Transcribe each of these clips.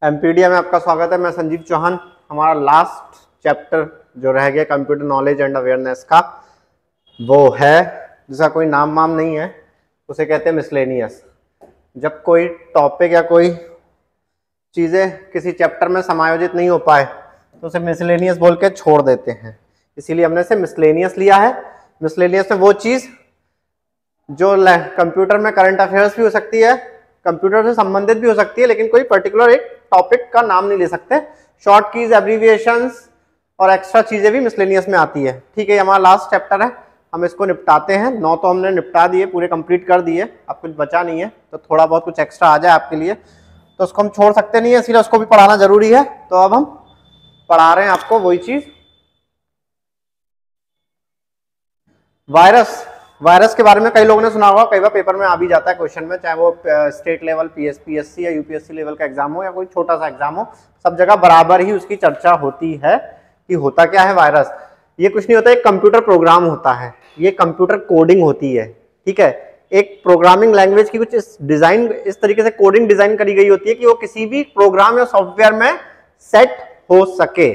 MPDA में आपका स्वागत है। मैं संजीव चौहान। हमारा लास्ट चैप्टर जो रह गया कंप्यूटर नॉलेज एंड अवेयरनेस का, वो है जिसका कोई नाम वाम नहीं है, उसे कहते हैं मिसलेनियस। जब कोई टॉपिक या कोई चीज़ें किसी चैप्टर में समायोजित नहीं हो पाए तो उसे मिसलेनियस बोल के छोड़ देते हैं, इसीलिए हमने इसे मिसलेनियस लिया है। मिसलेनियस में वो चीज़ जो कंप्यूटर में करंट अफेयर्स भी हो सकती है, कंप्यूटर से संबंधित भी हो सकती है, लेकिन कोई पर्टिकुलर एक टॉपिक का नाम नहीं ले सकते। शॉर्ट कीज, एब्रीविएशंस और एक्स्ट्रा चीजें भी मिसलेनियस में आती है। ठीक है, हमारा लास्ट चैप्टर है, हम इसको निपटाते हैं। 9 तो हमने निपटा दिए, पूरे कंप्लीट कर दिए, अब कुछ बचा नहीं है, तो थोड़ा बहुत कुछ एक्स्ट्रा आ जाए आपके लिए तो उसको हम छोड़ सकते नहीं है, इसीलिए उसको भी पढ़ाना जरूरी है। तो अब हम पढ़ा रहे हैं आपको वही चीज। वायरस के बारे में कई लोगों ने सुना होगा, कई बार पेपर में आ भी जाता है क्वेश्चन में, चाहे वो स्टेट लेवल पीएससी या यूपीएससी लेवल का एग्जाम हो या कोई छोटा सा एग्जाम हो, सब जगह बराबर ही उसकी चर्चा होती है कि होता क्या है वायरस। ये कुछ नहीं होता, एक कंप्यूटर प्रोग्राम होता है, ये कंप्यूटर कोडिंग होती है। ठीक है, एक प्रोग्रामिंग लैंग्वेज की कुछ डिजाइन इस तरीके से कोडिंग डिजाइन करी गई होती है कि वो किसी भी प्रोग्राम या सॉफ्टवेयर में सेट हो सके।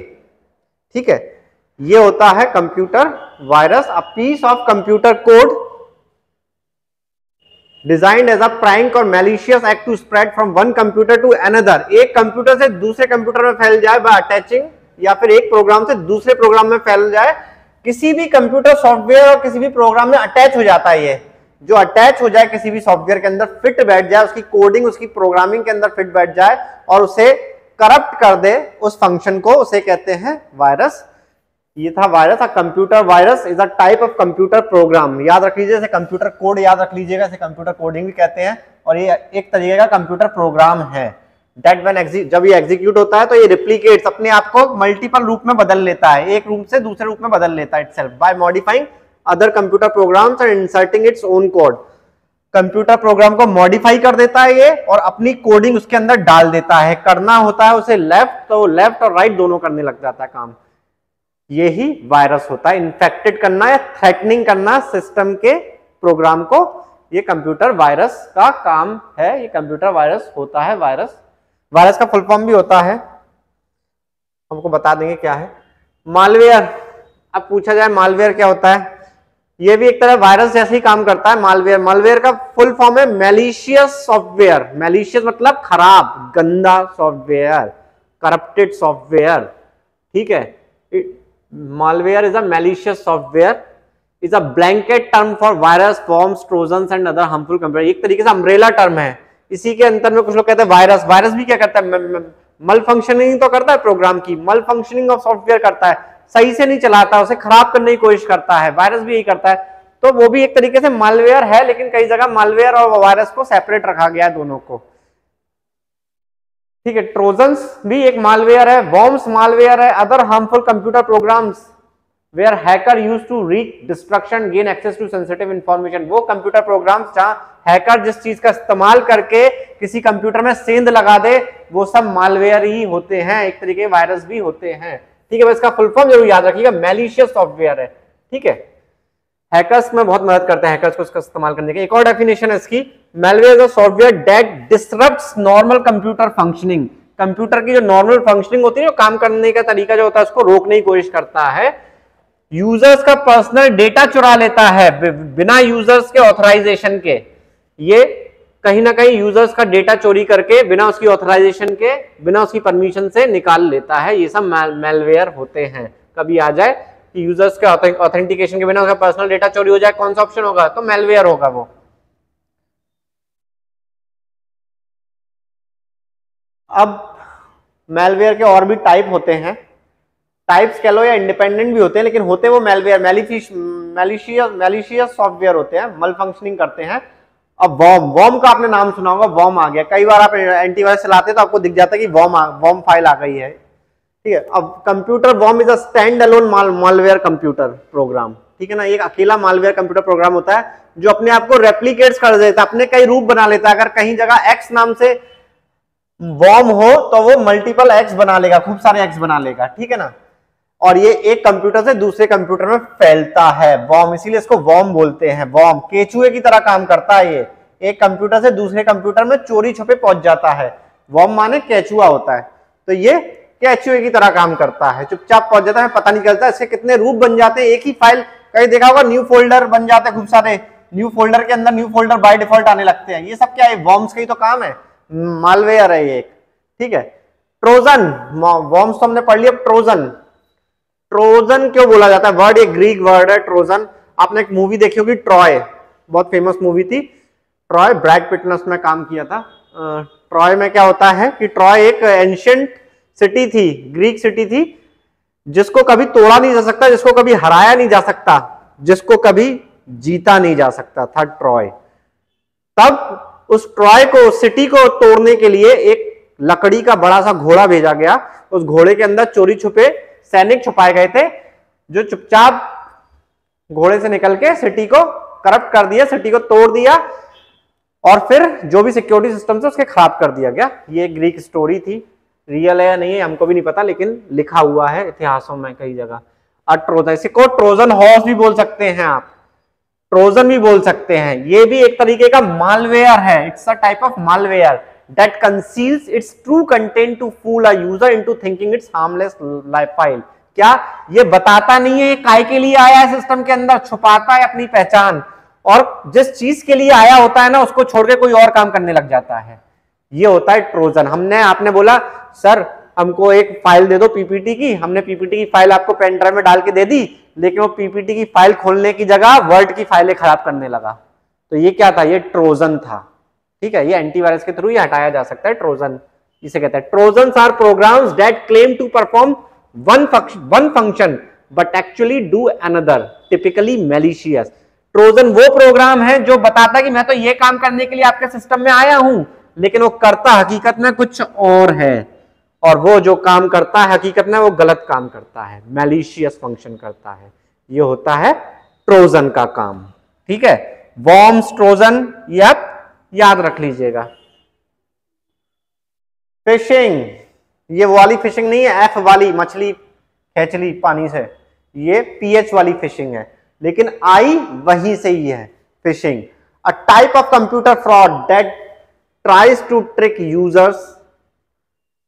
ठीक है, ये होता है computer virus, a piece of computer code designed as a prank और malicious act to spread from one computer to another. एक कंप्यूटर से दूसरे कंप्यूटर में फैल जाए बाय अटैचिंग, या फिर एक प्रोग्राम से दूसरे प्रोग्राम में फैल जाए। किसी भी कंप्यूटर सॉफ्टवेयर और किसी भी प्रोग्राम में अटैच हो जाता है। ये जो अटैच हो जाए किसी भी सॉफ्टवेयर के अंदर, फिट बैठ जाए, उसकी कोडिंग उसकी प्रोग्रामिंग के अंदर फिट बैठ जाए और उसे करप्ट कर दे उस फंक्शन को, उसे कहते हैं वायरस। ये था virus. Computer virus is a type of computer program. याद रख लीजिए, इसे कंप्यूटर कोड याद रख लीजिएगा, इसे कंप्यूटर कोडिंग भी कहते हैं, और ये एक तरीके का कंप्यूटर प्रोग्राम है। दैट व्हेन जब ये एग्जीक्यूट होता है तो ये रिप्लिकेट्स, अपने आप को मल्टीपल रूप में बदल लेता है, एक रूप से दूसरे रूप में बदल लेता है itself by modifying other computer programs and inserting its own code. Computer program को मॉडिफाई कर देता है ये और अपनी कोडिंग उसके अंदर डाल देता है। करना होता है उसे लेफ्ट, तो लेफ्ट और राइट दोनों करने लग जाता है काम। यही वायरस होता है, इन्फेक्टेड करना या थ्रेटनिंग करना सिस्टम के प्रोग्राम को, ये कंप्यूटर वायरस का काम है। ये कंप्यूटर वायरस होता है। वायरस का फुल फॉर्म भी होता है, हमको बता देंगे क्या है। मालवेयर। अब पूछा जाए मालवेयर क्या होता है, ये भी एक तरह वायरस जैसे ही काम करता है। मालवेयर का फुल फॉर्म है मैलिशियस सॉफ्टवेयर। मैलिशियस मतलब खराब, गंदा सॉफ्टवेयर, करप्टेड सॉफ्टवेयर। ठीक है, malware is a malicious software, is a blanket term for virus, worms, trojans and other harmful computer। एक तरीके से अम्ब्रेला टर्म है, इसी के अंतर में कुछ लोग कहते हैं वायरस। वायरस भी क्या करता है, मल फंक्शनिंग तो करता है प्रोग्राम की, मल फंक्शनिंग ऑफ सॉफ्टवेयर करता है, सही से नहीं चलाता, उसे खराब करने की कोशिश करता है। वायरस भी यही करता है, तो वो भी एक तरीके से मालवेयर है, लेकिन कई जगह मालवेयर और वायरस को सेपरेट रखा गया है दोनों को। ठीक है, ट्रोजन्स भी एक मालवेयर है, वॉर्म्स मालवेयर है, other harmful computer programs where hacker use to reach destruction gain access to sensitive information. वो कंप्यूटर प्रोग्राम्स जहां हैकर जिस चीज का इस्तेमाल करके किसी कंप्यूटर में सेंध लगा दे, वो सब मालवेयर ही होते हैं, एक तरीके के वायरस भी होते हैं। ठीक है, इसका फुल फॉर्म जरूर याद रखिएगा, मैलिशियस सॉफ्टवेयर है। ठीक है, हैकर्स में बहुत मदद करते हैं हैकर्स को इसका इस्तेमाल करने के। एक और डेफिनेशन है इसकी, malware is a software that disrupts normal computer functioning। Computer की जो नॉर्मल फंक्शनिंग होती है, जो काम करने का तरीका जो होता है, उसको रोकने की कोशिश करता है। यूजर्स का पर्सनल डेटा चुरा लेता है बिना यूजर्स के ऑथराइजेशन के। ये कहीं ना कहीं यूजर्स का डेटा चोरी करके बिना उसकी ऑथराइजेशन के, बिना उसकी परमिशन से निकाल लेता है। ये सब malware होते हैं। कभी आ जाए कि यूजर्स के ऑथेंटिकेशन के बिना उसका पर्सनल डेटा चोरी हो जाए, कौन सा ऑप्शन होगा, तो malware होगा वो। अब मैलवेयर के और भी टाइप होते हैं, टाइप्स कह लो या इंडिपेंडेंट भी होते हैं, लेकिन होते वो मैलवेयर मैलिशियस सॉफ्टवेयर होते हैं, मल फंक्शनिंग करते हैं। अब वॉर्म का आपने नाम सुना होगा, वॉर्म आ गया, कई बार आप एंटीवायरस चलाते हैं तो आपको दिख जाता है कि वॉर्म फाइल आ गई है। ठीक है, अब computer worm is a stand alone malware computer program. ठीक है ना, एक अकेला मालवेयर कंप्यूटर प्रोग्राम होता है जो अपने आप को रेप्लिकेट्स कर देता है, अपने कई रूप बना लेता है। अगर कहीं जगह एक्स नाम से वॉर्म हो तो वो मल्टीपल एक्स बना लेगा, खूब सारे एक्स बना लेगा। ठीक है ना, और ये एक कंप्यूटर से दूसरे कंप्यूटर में फैलता है वॉर्म, इसीलिए इसको वॉर्म बोलते हैं। वॉर्म केचुए की तरह काम करता है, ये एक कंप्यूटर से दूसरे कंप्यूटर में चोरी छुपे पहुंच जाता है। वर्म माने केचुआ होता है, तो ये केचुए की तरह काम करता है, चुपचाप पहुंच जाता है, पता नहीं चलता। इसके कितने रूप बन जाते हैं, एक ही फाइल, कहीं देखा होगा न्यू फोल्डर बन जाते हैं खूब सारे, न्यू फोल्डर के अंदर न्यू फोल्डर बाय डिफॉल्ट आने लगते हैं। ये सब क्या है, वर्म्स का ही तो काम है, मालवेयर है ये एक, ठीक है। ट्रोजन, वर्म्स तो हमने पढ़ लिया। ट्रोजन, ट्रोजन क्यों बोला जाता है, वर्ड एक ग्रीक वर्ड है ट्रोजन। आपने एक मूवी देखी होगी ट्रॉय, बहुत फेमस मूवी थी ट्रॉय, ब्रैड पिट ने उसमें काम किया था। ट्रॉय में क्या होता है कि ट्रॉय एक एंशिएंट सिटी थी, ग्रीक सिटी थी, जिसको कभी तोड़ा नहीं जा सकता, जिसको कभी हराया नहीं जा सकता, जिसको कभी जीता नहीं जा सकता था ट्रॉय। तब उस ट्रॉय को, सिटी को तोड़ने के लिए एक लकड़ी का बड़ा सा घोड़ा भेजा गया। उस घोड़े के अंदर चोरी छुपे सैनिक छुपाए गए थे, जो चुपचाप घोड़े से निकल के सिटी को करप्ट कर दिया, सिटी को तोड़ दिया, और फिर जो भी सिक्योरिटी सिस्टम से उसके खराब कर दिया गया। ये ग्रीक स्टोरी थी, रियल है या नहीं है हमको भी नहीं पता, लेकिन लिखा हुआ है इतिहासों में कई जगह। ट्रोजन, इसी को ट्रोजन हॉर्स भी बोल सकते हैं आप, ट्रोजन भी बोल सकते हैं। ये भी एक तरीके का मालवेयर है, it's a type of malware that conceals its true content to fool a user into thinking it's harmless file। क्या ये बताता नहीं है ये काय के लिए आया है सिस्टम के अंदर, छुपाता है अपनी पहचान, और जिस चीज के लिए आया होता है ना उसको छोड़ के कोई और काम करने लग जाता है। ये होता है ट्रोजन। आपने बोला सर हमको एक फाइल दे दो पीपीटी की, हमने पीपीटी की फाइल आपको पेन ड्राइव में डाल के दे दी, लेकिन वो पीपीटी की फाइल खोलने की जगह वर्ड की फाइलें खराब करने लगा, तो ये क्या था, ये ट्रोजन था, ठीक है। ये एंटीवायरस के थ्रू ही हटाया जा सकता है ट्रोजन, इसे कहते हैं। Trojans are programs that claim to perform one function but actually do another, typically malicious. Trojan वो प्रोग्राम है जो बताता है कि मैं तो ये काम करने के लिए आपके सिस्टम में आया हूं, लेकिन वो करता हकीकत में कुछ और है, और वो जो काम करता है हकीकत में वो गलत काम करता है, मैलिशियस फंक्शन करता है। ये होता है ट्रोजन का काम, ठीक है। वर्म्स, ट्रोजन, ये आप याद रख लीजिएगा। फिशिंग, ये वाली फिशिंग नहीं है, एफ वाली, मछली खेच ली पानी से, ये पीएच वाली फिशिंग है, लेकिन आई वहीं से ही है phishing. A type of computer fraud that tries to trick users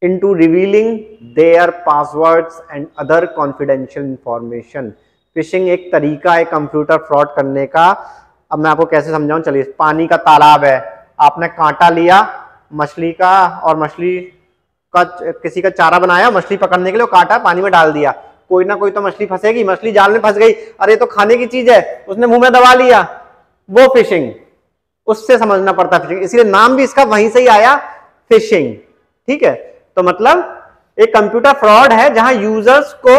into revealing their passwords and other confidential information. Phishing एक तरीका है कंप्यूटर फ्रॉड करने का। अब मैं आपको कैसे समझाऊं, चलिए। पानी का तालाब है, आपने कांटा लिया मछली का, और मछली का किसी का चारा बनाया मछली पकड़ने के लिए, कांटा पानी में डाल दिया, कोई ना कोई तो मछली फंसेगी, मछली जाल में फंस गई, अरे तो खाने की चीज है, उसने मुंह में दबा लिया, वो फिशिंग, उससे समझना पड़ता है फिशिंग, इसीलिए नाम भी इसका वहीं से ही आया, फिशिंग, ठीक है। तो मतलब एक कंप्यूटर फ्रॉड है जहां यूजर्स को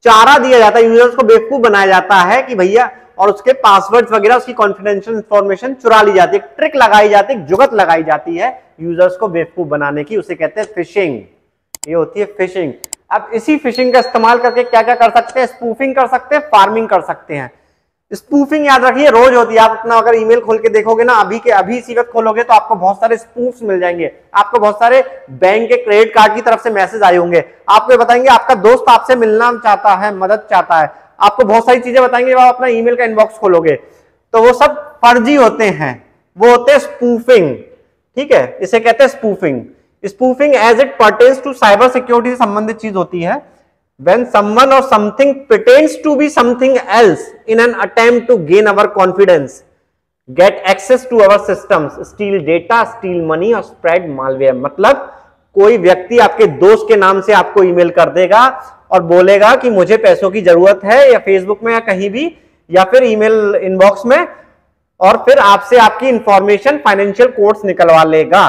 चारा दिया जाता है, यूजर्स को बेवकूफ बनाया जाता है कि भैया, और उसके पासवर्ड्स वगैरह, उसकी कॉन्फिडेंशियल इंफॉर्मेशन चुरा ली जाती है, ट्रिक लगाई जाती है, जुगत लगाई जाती है यूजर्स को बेवकूफ बनाने की, उसे कहते हैं फिशिंग। ये होती है फिशिंग। अब इसी फिशिंग का इस्तेमाल करके क्या क्या कर सकते हैं, स्पूफिंग कर सकते हैं, फार्मिंग कर सकते हैं। स्पूफिंग याद रखिए रोज होती है, आप अपना अगर ईमेल खोल के देखोगे ना, अभी के अभी इसी वक्त खोलोगे तो आपको बहुत सारे स्पूफ्स मिल जाएंगे, आपको बहुत सारे बैंक के क्रेडिट कार्ड की तरफ से मैसेज आए होंगे, आपको बताएंगे आपका दोस्त आपसे मिलना चाहता है, मदद चाहता है, आपको बहुत सारी चीजें बताएंगे, आप अपना ईमेल का इनबॉक्स खोलोगे तो वो सब फर्जी होते हैं, वो होते हैं स्पूफिंग, ठीक है। इसे कहते हैं spoofing. Spoofing as it pertains to cyber security से संबंधित चीज होती है। When someone or something pretends to be something else in an attempt to gain our confidence, get access to our systems, steal data, steal money or spread malware। मतलब कोई व्यक्ति आपके दोस्त के नाम से आपको ईमेल कर देगा और बोलेगा कि मुझे पैसों की जरूरत है, या फेसबुक में या कहीं भी, या फिर ईमेल इनबॉक्स में, और फिर आपसे आपकी इंफॉर्मेशन, फाइनेंशियल कोड्स निकलवा लेगा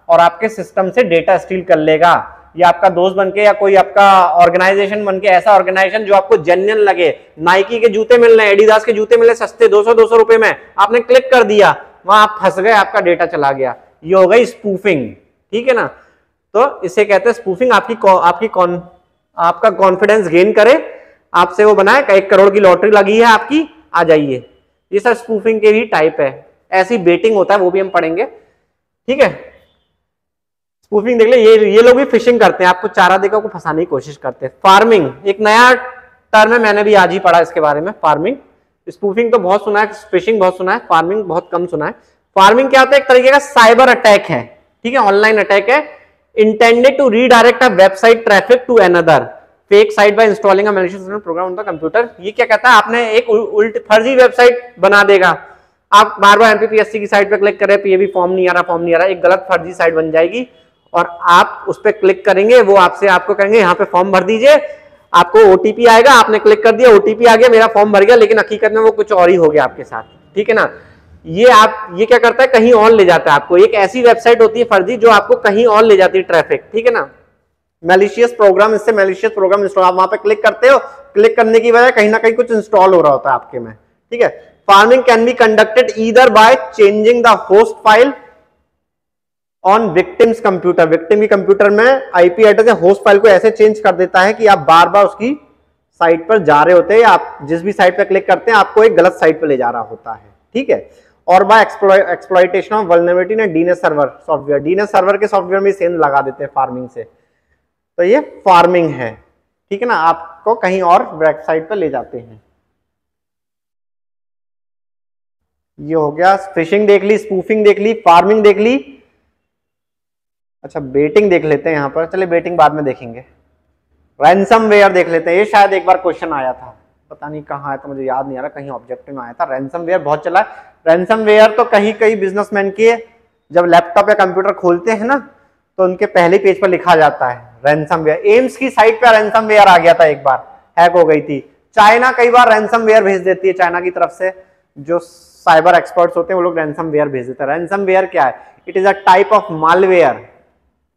और आपके सिस्टम से डेटा स्टील कर लेगा, या आपका दोस्त बनके, या कोई आपका ऑर्गेनाइजेशन बनके, ऐसा ऑर्गेनाइजेशन जो आपको जेन्युइन लगे, नाइकी के जूते मिल रहे हैं, एडिडास के जूते मिले सस्ते 200 रुपए में, आपने क्लिक कर दिया, वहां आप फंस गए, आपका डेटा चला गया, ये हो गई स्पूफिंग, ठीक है ना। तो इसे कहते हैं स्पूफिंग। आपका कॉन्फिडेंस गेन करे, आपसे वो बनाए 1 करोड़ की लॉटरी लगी है आपकी, आ जाइए, ये सब स्पूफिंग के ही टाइप है। ऐसी बेटिंग होता है, वो भी हम पढ़ेंगे, ठीक है। स्पूफिंग देख ले, ये लोग भी फिशिंग करते हैं, आपको चारा देकर को फंसाने की कोशिश करते हैं। फार्मिंग एक नया टर्म है, मैंने भी आज ही पढ़ा इसके बारे में, फार्मिंग। स्पूफिंग तो बहुत सुना है, फिशिंग बहुत सुना है, फार्मिंग बहुत कम सुना है। फार्मिंग क्या होता है, एक तरीके का साइबर अटैक है, ठीक है, ऑनलाइन अटैक है, intended to redirect a website traffic to another fake site by installing a malicious program on the computer। ये क्या कहता है, आपने एक उल्टी फर्जी वेबसाइट बना देगा। आप बार बार एमपीपीएससी की साइट पे क्लिक कर रहे हैं, पीएबी फॉर्म नहीं आ रहा, एक गलत फर्जी साइट बन जाएगी और आप उस पर क्लिक करेंगे, वो आपको कहेंगे यहाँ पे फॉर्म भर दीजिए, आपको ओटीपी आएगा, आपने क्लिक कर दिया, ओटीपी आ गया, मेरा फॉर्म भर गया, लेकिन हकीकत में वो कुछ और ही हो गया आपके साथ। ठीक है ना, ये क्या करता है, कहीं और ले जाता है आपको। एक ऐसी वेबसाइट होती है फर्जी जो आपको कहीं और ले जाती है ट्रैफिक। ठीक है ना, मैलिशियस प्रोग्राम, इससे मैलिशियस प्रोग्राम इंस्टॉल, आप वहां पे क्लिक करते हो, क्लिक करने की वजह कहीं ना कहीं कुछ इंस्टॉल हो रहा होता है आपके में। ठीक है, farming can be conducted either by changing the host file on victims computer. Victim की कंप्यूटर में आईपी एड्रेस या होस्ट फाइल को ऐसे चेंज कर देता है कि आप बार बार उसकी साइट पर जा रहे होते हैं, आप जिस भी साइट पर क्लिक करते हैं आपको एक गलत साइट पर ले जा रहा होता है। ठीक है, और बाय एक्सप्लॉइटेशन ऑफ वल्नरेबिलिटी ने DNS server software, DNS server के सॉफ्टवेयर में सेंध लगा देते हैं फार्मिंग से, तो ये फार्मिंग है। ठीक है ना, आपको कहीं और वेबसाइट पर ले जाते हैं। ये हो गया, फिशिंग देख ली, स्पूफिंग देख ली, फार्मिंग देख ली। अच्छा, बेटिंग देख लेते हैं यहाँ पर, चलिए बेटिंग बाद में देखेंगे। रैंसमवेयर देख लेते हैं, ये शायद एक बार क्वेश्चन आया था, पता नहीं कहाँ है तो मुझे याद नहीं आ रहा, कहीं ऑब्जेक्टिव में आया था। रैंसमवेयर बहुत चला है। रैंसमवेयर तो कई बिजनेसमैन के जब लैपटॉप या कंप्यूटर खोलते हैं ना तो उनके पहले पेज पर लिखा जाता है रैंसमवेयर। एम्स की साइट पर रैंसमवेयर आ गया था, एक बार हैक हो गई थी। चाइना कई बार रैंसमवेयर भेज देती है, चाइना की तरफ से जो साइबर एक्सपर्ट्स होते हैं वो लोग रैंसमवेयर भेज देते हैं। रैंसमवेयर क्या है? It is a type of malware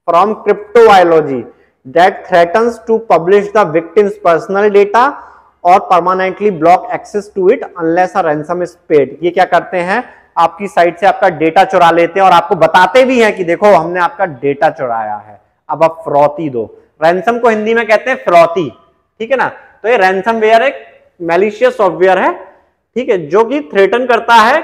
from cryptovirology that threatens to publish the victim's personal data और permanently block access to it unless a ransom is paid. ये क्या करते हैं, आपकी साइट से आपका डेटा चुरा लेते हैं और आपको बताते भी हैं कि देखो हमने आपका डेटा चुराया है, अब आप फिरौती दो। रैंसम को हिंदी में कहते हैं फिरौती। ठीक है ना, तो ये रैंसमवेयर एक मैलिशियस सॉफ्टवेयर है, ठीक है, जो कि थ्रेटन करता है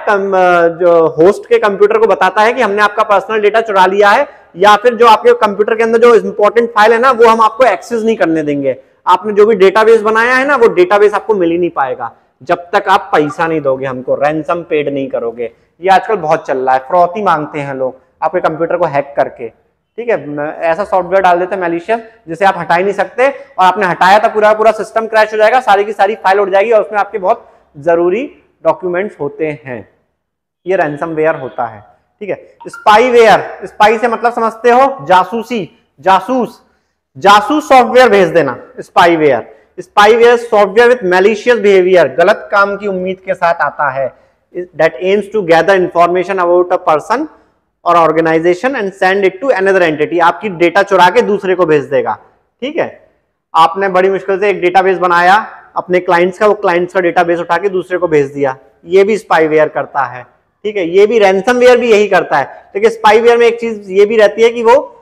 जो होस्ट के कंप्यूटर को बताता है कि हमने आपका पर्सनल डेटा चुरा लिया है, या फिर जो आपके कंप्यूटर के अंदर जो इंपॉर्टेंट फाइल है ना वो हम आपको एक्सेस नहीं करने देंगे। आपने जो भी डेटाबेस बनाया है ना वो डेटाबेस आपको मिल ही नहीं पाएगा जब तक आप पैसा नहीं दोगे हमको, रैंसम पेड नहीं करोगे। ये आजकल बहुत चल रहा है, फिरौती मांगते हैं लोग आपके कंप्यूटर को हैक करके। ठीक है, ऐसा सॉफ्टवेयर डाल देते हैं मैलिशियस जिसे आप हटा ही नहीं सकते, और आपने हटाया था पूरा सिस्टम क्रैश हो जाएगा, सारी की सारी फाइल उड़ जाएगी और उसमें आपके बहुत जरूरी डॉक्यूमेंट्स होते हैं। ये रैंसमवेयर होता है। ठीक है, स्पाईवेयर, स्पाई से मतलब समझते हो जासूसी, जासूस सॉफ्टवेयर भेज देना। Spyware software with malicious behaviour, गलत काम की उम्मीद के साथ आता है। That aims to gather information about a person और organisation and send it to another entity. आपकी डेटा चुरा के दूसरे को भेज देगा। ठीक है, आपने बड़ी मुश्किल से एक डेटाबेस बनाया अपने क्लाइंट्स का, वो क्लाइंट्स का डेटाबेस उठा के दूसरे को भेज दिया, ये भी स्पाईवेयर करता है। ठीक है, ये भी रैंसमवेयर भी यही करता है। लेकिन स्पाईवेयर में एक चीज ये भी रहती है कि वो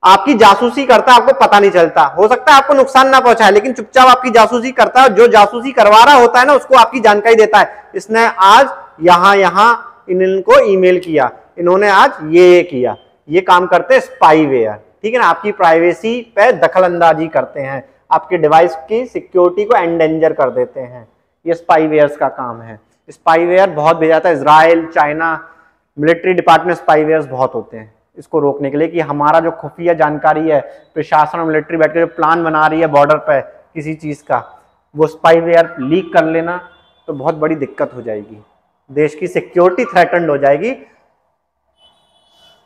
आपकी जासूसी करता है, आपको पता नहीं चलता। हो सकता है आपको नुकसान ना पहुंचाए लेकिन चुपचाप आपकी जासूसी करता है। जो जासूसी करवा रहा होता है ना उसको आपकी जानकारी देता है, इसने आज यहां इनको ईमेल किया, इन्होंने आज ये किया। ये काम करते हैं स्पाईवेयर। ठीक है ना, आपकी प्राइवेसी पे दखल अंदाजी करते हैं, आपके डिवाइस की सिक्योरिटी को एंडेंजर कर देते हैं। ये स्पाईवेयर्स का काम है। स्पाईवेयर बहुत भेजा जाता है, इजराइल, चाइना, मिलिट्री डिपार्टमेंट स्पाईवेयर्स बहुत होते हैं इसको रोकने के लिए कि हमारा जो खुफिया जानकारी है, प्रशासन और मिलिट्री बैठ के जो प्लान बना रही है बॉर्डर पे किसी चीज का, वो स्पाईवेयर लीक कर लेना तो बहुत बड़ी दिक्कत हो जाएगी, देश की सिक्योरिटी थ्रेटन्ड हो जाएगी।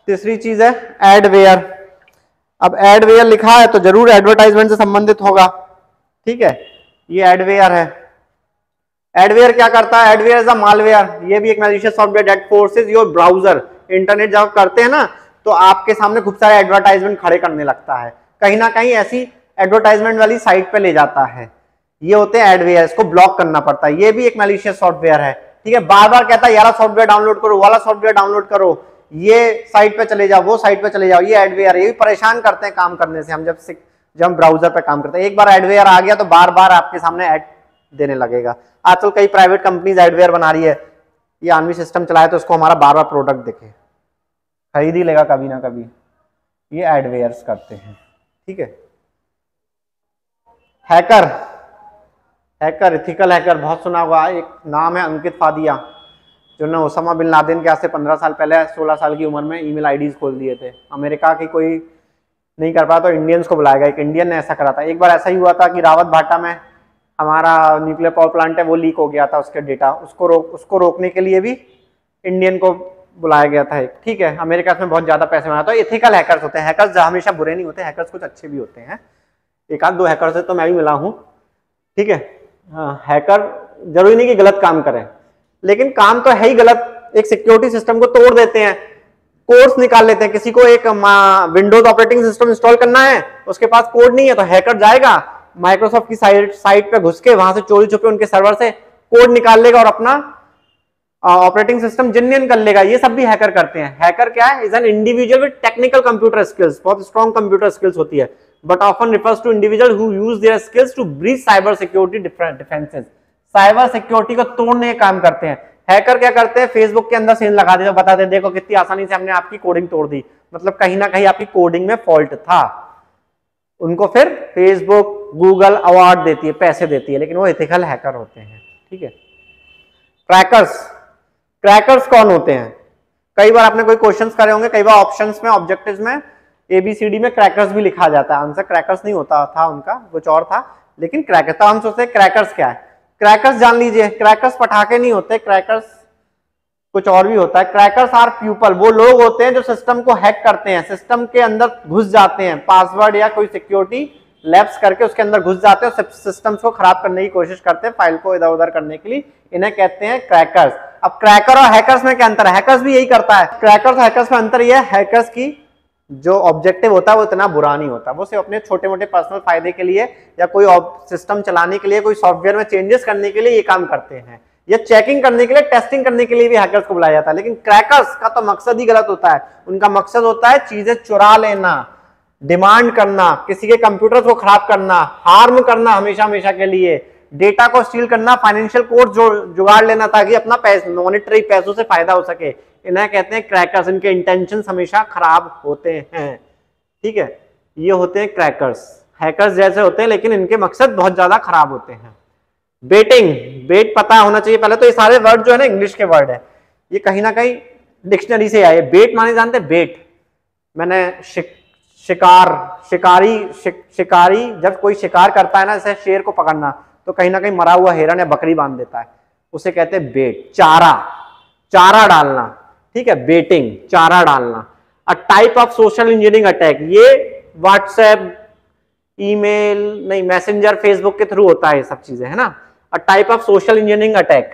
तीसरी चीज है एडवेयर। अब एडवेयर लिखा है तो जरूर एडवर्टाइजमेंट से संबंधित होगा। ठीक है, ये एडवेयर है। एडवेयर क्या करता है? एडवेयर इज अ मालवेयर, ये भी एक malicious software that forces your browser. Internet जब करते हैं ना तो आपके सामने खूब सारे एडवर्टाइजमेंट खड़े करने लगता है, कहीं ना कहीं ऐसी एडवर्टाइजमेंट वाली साइट पे ले जाता है। ये होते हैं एडवेयर, इसको ब्लॉक करना पड़ता है। ये भी एक मैलिशियस सॉफ्टवेयर है। ठीक है, बार बार कहता है यार सॉफ्टवेयर डाउनलोड करो, वाला सॉफ्टवेयर डाउनलोड करो, ये साइट पे चले जाओ, वो साइट पे चले जाओ। ये एडवेयर, ये भी परेशान करते हैं काम करने से। हम जब हम ब्राउजर पे काम करते हैं, एक बार एडवेयर आ गया तो बार बार आपके सामने एड देने लगेगा। आजकल कई प्राइवेट कंपनीज एडवेयर बना रही है, ये आनवी सिस्टम चलाए तो उसको हमारा बार बार प्रोडक्ट दिखे, खरीद ही लेगा कभी ना कभी। ये एडवेयर्स करते हैं। ठीक है, हैकर, इथिकल हैकर बहुत सुना होगा। एक नाम है अंकित फादिया, जिन्होंने ओसामा बिन लादेन के आज से 15 साल पहले 16 साल की उम्र में ईमेल आईडीज खोल दिए थे। अमेरिका की कोई नहीं कर पाया तो इंडियंस को बुलाएगा। एक इंडियन ने ऐसा करा था। एक बार ऐसा ही हुआ था कि रावत भाटा में हमारा न्यूक्लियर पावर प्लांट है वो लीक हो गया था, उसके डेटा, उसको रोकने के लिए भी इंडियन को बुलाया गया था एक। ठीक है, अमेरिका में बहुत ज्यादा पैसे बनाता है। एथिकल हैकर्स होते हैं। हैकर्स हमेशा बुरे नहीं होते, हैकर्स कुछ अच्छे भी होते हैं। एक आध दो हैकर से तो मैं भी मिला हूँ। ठीक है, हैकर जरूरी नहीं कि गलत काम करें, लेकिन काम तो है ही गलत। एक सिक्योरिटी सिस्टम को तोड़ देते हैं, कोड्स निकाल लेते हैं। किसी को एक विंडोज ऑपरेटिंग सिस्टम इंस्टॉल करना है, उसके पास कोड नहीं है, तो हैकर जाएगा माइक्रोसॉफ्ट की साइट पे घुस के वहां से चोरी छुपे उनके सर्वर से कोड निकाल लेगा और अपना ऑपरेटिंग सिस्टम जिनियन कर लेगा। ये सब भी हैकर करते हैं। हैकर क्या है? Is an individual with technical computer skills, बहुत स्ट्रॉन्ग कंप्यूटर स्किल्स होती है, but often refers to individual who use their skills to breach cyber security defences. Cyber security को तोड़ने का काम करते हैं। हैकर क्या करते हैं? फेसबुक के अंदर सीन लगा देते, बताते देखो कितनी आसानी से हमने आपकी कोडिंग तोड़ दी, मतलब कहीं ना कहीं आपकी कोडिंग में फॉल्ट था। उनको फिर फेसबुक, गूगल अवार्ड देती है, पैसे देती है, लेकिन वो एथिकल हैकर होते हैं। ठीक है। क्रैकर्स, क्रैकर्स कौन होते हैं? कई बार आपने कोई क्वेश्चंस करे होंगे, कई बार ऑप्शंस में, ऑब्जेक्टिव्स में ABCD में क्रैकर्स भी लिखा जाता है। आंसर क्रैकर्स नहीं होता था उनका, कुछ और था, लेकिन क्रैकर्स। तो हम सोचते हैं क्रैकर्स क्या है। क्रैकर्स जान लीजिए, क्रैकर्स पटाखे नहीं होते, क्रैकर्स कुछ और भी होता है। क्रैकर्स आर पीपल, वो लोग होते हैं जो सिस्टम को हैक करते हैं, सिस्टम के अंदर घुस जाते हैं, पासवर्ड या कोई सिक्योरिटी लैप्स करके उसके अंदर घुस जाते हैं, सिस्टम्स को खराब करने की कोशिश करते हैं, फाइल को इधर उधर करने के लिए। इन्हें कहते हैं क्रैकर्स। अब क्रैकर और हैकर्स में क्या अंतर है? हैकर्स भी यही करता है। क्रैकर्स और हैकर्स में अंतर यह है, हैकर्स की जो ऑब्जेक्टिव होता है वो इतना बुरा नहीं होता, वो सिर्फ अपने छोटे मोटे पर्सनल फायदे के लिए या कोई सिस्टम चलाने के लिए, कोई सॉफ्टवेयर में चेंजेस करने के लिए ये काम करते हैं, या चेकिंग करने के लिए, टेस्टिंग करने के लिए भी हैकर्स को बुलाया जाता है। लेकिन क्रैकर्स का तो मकसद ही गलत होता है। उनका मकसद होता है चीजें चुरा लेना, डिमांड करना, किसी के कंप्यूटर को खराब करना, हार्म करना हमेशा हमेशा के लिए, डेटा को स्टील करना, फाइनेंशियल कोड जुगाड़ लेना ताकि अपना मॉनेटरी पैसों से फायदा हो सके। इन्हें कहते हैं क्रैकर्स। इनके इंटेंशंस हमेशा खराब होते हैं। ठीक है, ये होते हैं क्रैकर्स। हैकर्स जैसे होते हैं लेकिन इनके मकसद बहुत ज्यादा खराब होते हैं। बेटिंग, बेट पता होना चाहिए पहले तो। ये सारे वर्ड जो है ना इंग्लिश के वर्ड है, ये कहीं ना कहीं डिक्शनरी से आए। बेट माने जानते हैं? बेट मैंने शिकारी जब कोई शिकार करता है ना, जैसे शेर को पकड़ना, तो कहीं ना कहीं मरा हुआ हिरन या बकरी बांध देता है, उसे कहते हैं बेट। चारा, चारा डालना। ठीक है, बेटिंग, चारा डालना। A type of social engineering attack, ये व्हाट्सएप, ईमेल नहीं, मैसेंजर, फेसबुक के थ्रू होता है ये सब चीजें, है ना। A type of social engineering attack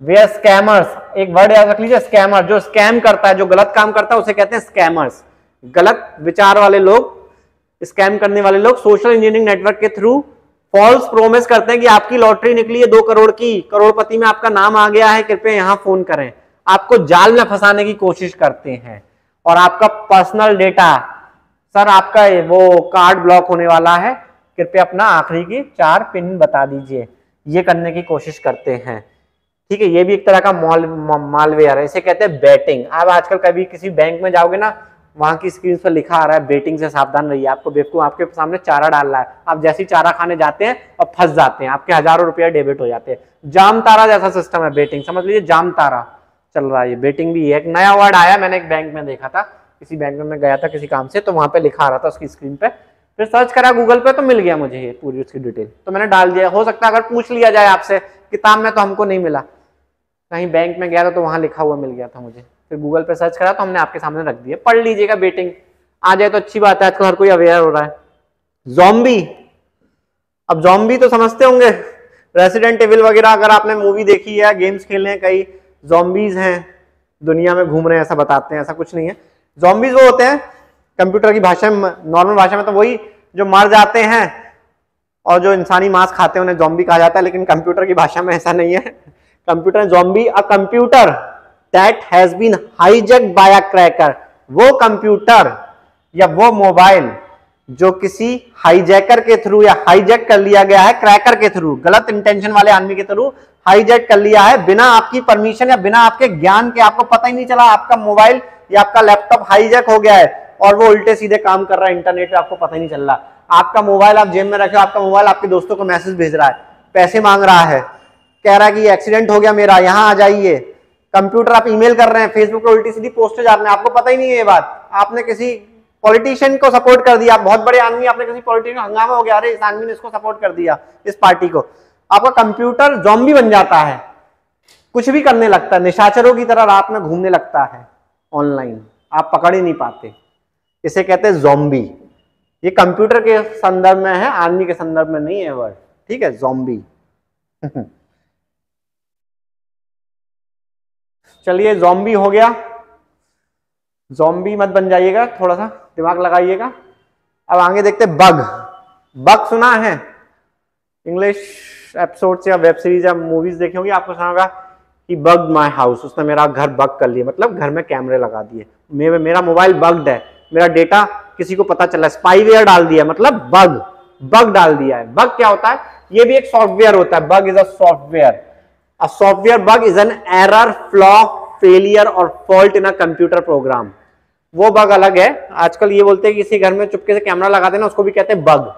where scammers, एक वर्ड याद रख लीजिए, स्कैमर। जो स्कैम करता है, जो गलत काम करता है, उसे कहते हैं स्कैमर्स। गलत विचार वाले लोग, स्कैम करने वाले लोग सोशल इंजीनियरिंग नेटवर्क के थ्रू फॉल्स प्रोमिस करते हैं कि आपकी लॉटरी निकली है 2 करोड़ की, करोड़पति में आपका नाम आ गया है, कृपया यहां फोन करें। आपको जाल में फंसाने की कोशिश करते हैं और आपका पर्सनल डेटा, सर आपका वो कार्ड ब्लॉक होने वाला है, कृपया अपना आखिरी की 4 पिन बता दीजिए, ये करने की कोशिश करते हैं। ठीक है, ये भी एक तरह का मालवेयर है, इसे कहते हैं बेटिंग। आप आजकल कभी किसी बैंक में जाओगे ना, वहां की स्क्रीन पर लिखा आ रहा है बेटिंग से सावधान रहिए, आपको बेवकूफ आपके सामने चारा डाल रहा है, आप जैसे ही चारा खाने जाते हैं और फंस जाते हैं, आपके हजारों रुपया डेबिट हो जाते हैं। जाम तारा जैसा सिस्टम है बेटिंग, समझ लीजिए जाम तारा चल रहा है। ये बेटिंग भी है, एक नया वर्ड आया, मैंने एक बैंक में देखा था, किसी बैंक में मैं गया था किसी काम से, तो वहां पे लिखा आ रहा था उसकी स्क्रीन पे, फिर सर्च करा गूगल पे तो मिल गया मुझे ये पूरी उसकी डिटेल, तो मैंने डाल दिया। हो सकता है अगर पूछ लिया जाए आपसे, किताब में तो हमको नहीं मिला, कहीं बैंक में गया था तो वहां लिखा हुआ मिल गया था मुझे, फिर गूगल पे सर्च करा तो हमने आपके सामने रख दिया, पढ़ लीजिएगा। बेटिंग आ जाए तो अच्छी बात है, आजकल हर कोई अवेयर हो रहा है। ज़ॉम्बी, अब ज़ॉम्बी तो समझते होंगे, रेसिडेंट एविल वगैरह अगर आपने मूवी देखी है, गेम्स खेले हैं, कई ज़ॉम्बीज हैं दुनिया में घूम रहे हैं, ऐसा बताते हैं, ऐसा कुछ नहीं है। ज़ॉम्बीज वो होते हैं कंप्यूटर की भाषा में, नॉर्मल भाषा में तो वही जो मर जाते हैं और जो इंसानी मांस खाते हैं उन्हें ज़ॉम्बी कहा जाता है, लेकिन कंप्यूटर की भाषा में ऐसा नहीं है। Computer zombie, a computer that has been hijacked by a cracker, वो कंप्यूटर या वो मोबाइल जो किसी हाईजैकर के थ्रू या हाईजैक कर लिया गया है, क्रैकर के थ्रू, गलत इंटेंशन वाले आदमी के थ्रू हाईजैक कर लिया है, बिना आपकी परमिशन या बिना आपके ज्ञान के, आपको पता ही नहीं चला आपका मोबाइल या आपका लैपटॉप हाईजैक हो गया है और वो उल्टे सीधे काम कर रहा है इंटरनेट पे, आपको पता ही नहीं चल रहा। आपका मोबाइल आप जेब में रखे, आपका मोबाइल आपके दोस्तों को मैसेज भेज रहा है, पैसे मांग रहा है, कह रहा है कि एक्सीडेंट हो गया मेरा, यहां आ जाइए। कंप्यूटर आप ईमेल कर रहे हैं, फेसबुक पे उल्टी सीधी पोस्ट जा रहे हैं, आपको पता ही नहीं है ये बात, आपने किसी पॉलिटिशियन को सपोर्ट कर दिया, बहुत बड़े आदमी, आपने किसी पॉलिटिशियन, हंगामा हो गया, अरे इस आदमी ने इसको सपोर्ट कर दिया, इस पार्टी को, आपका कंप्यूटर ज़ॉम्बी बन जाता है, कुछ भी करने लगता है, निशाचरों की तरह रात में घूमने लगता है ऑनलाइन, आप पकड़ ही नहीं पाते। इसे कहते हैं ज़ॉम्बी। ये कंप्यूटर के संदर्भ में है, आदमी के संदर्भ में नहीं है वर्ड, ठीक है, ज़ॉम्बी। चलिए ज़ॉम्बी हो गया, ज़ॉम्बी मत बन जाइएगा, थोड़ा सा दिमाग लगाइएगा। अब आगे देखते बग। बग सुना है, इंग्लिश एपिसोड या वेब सीरीज या मूवीज देखे होंगे, आपको सुना होगा कि बग माय हाउस, उसने मेरा घर बग कर लिया, मतलब घर में कैमरे लगा दिए, मेरा मोबाइल बग्ड है, मेरा डेटा किसी को पता चला, स्पाईवेयर डाल दिया, मतलब बग डाल दिया है। बग क्या होता है? ये भी एक सॉफ्टवेयर होता है। Bug is a software. A software bug is an error, flaw, failure और fault in a computer program. वो बग अलग है। आजकल ये बोलते हैं कि किसी घर में चुपके से कैमरा लगा देना, उसको भी कहते हैं बग,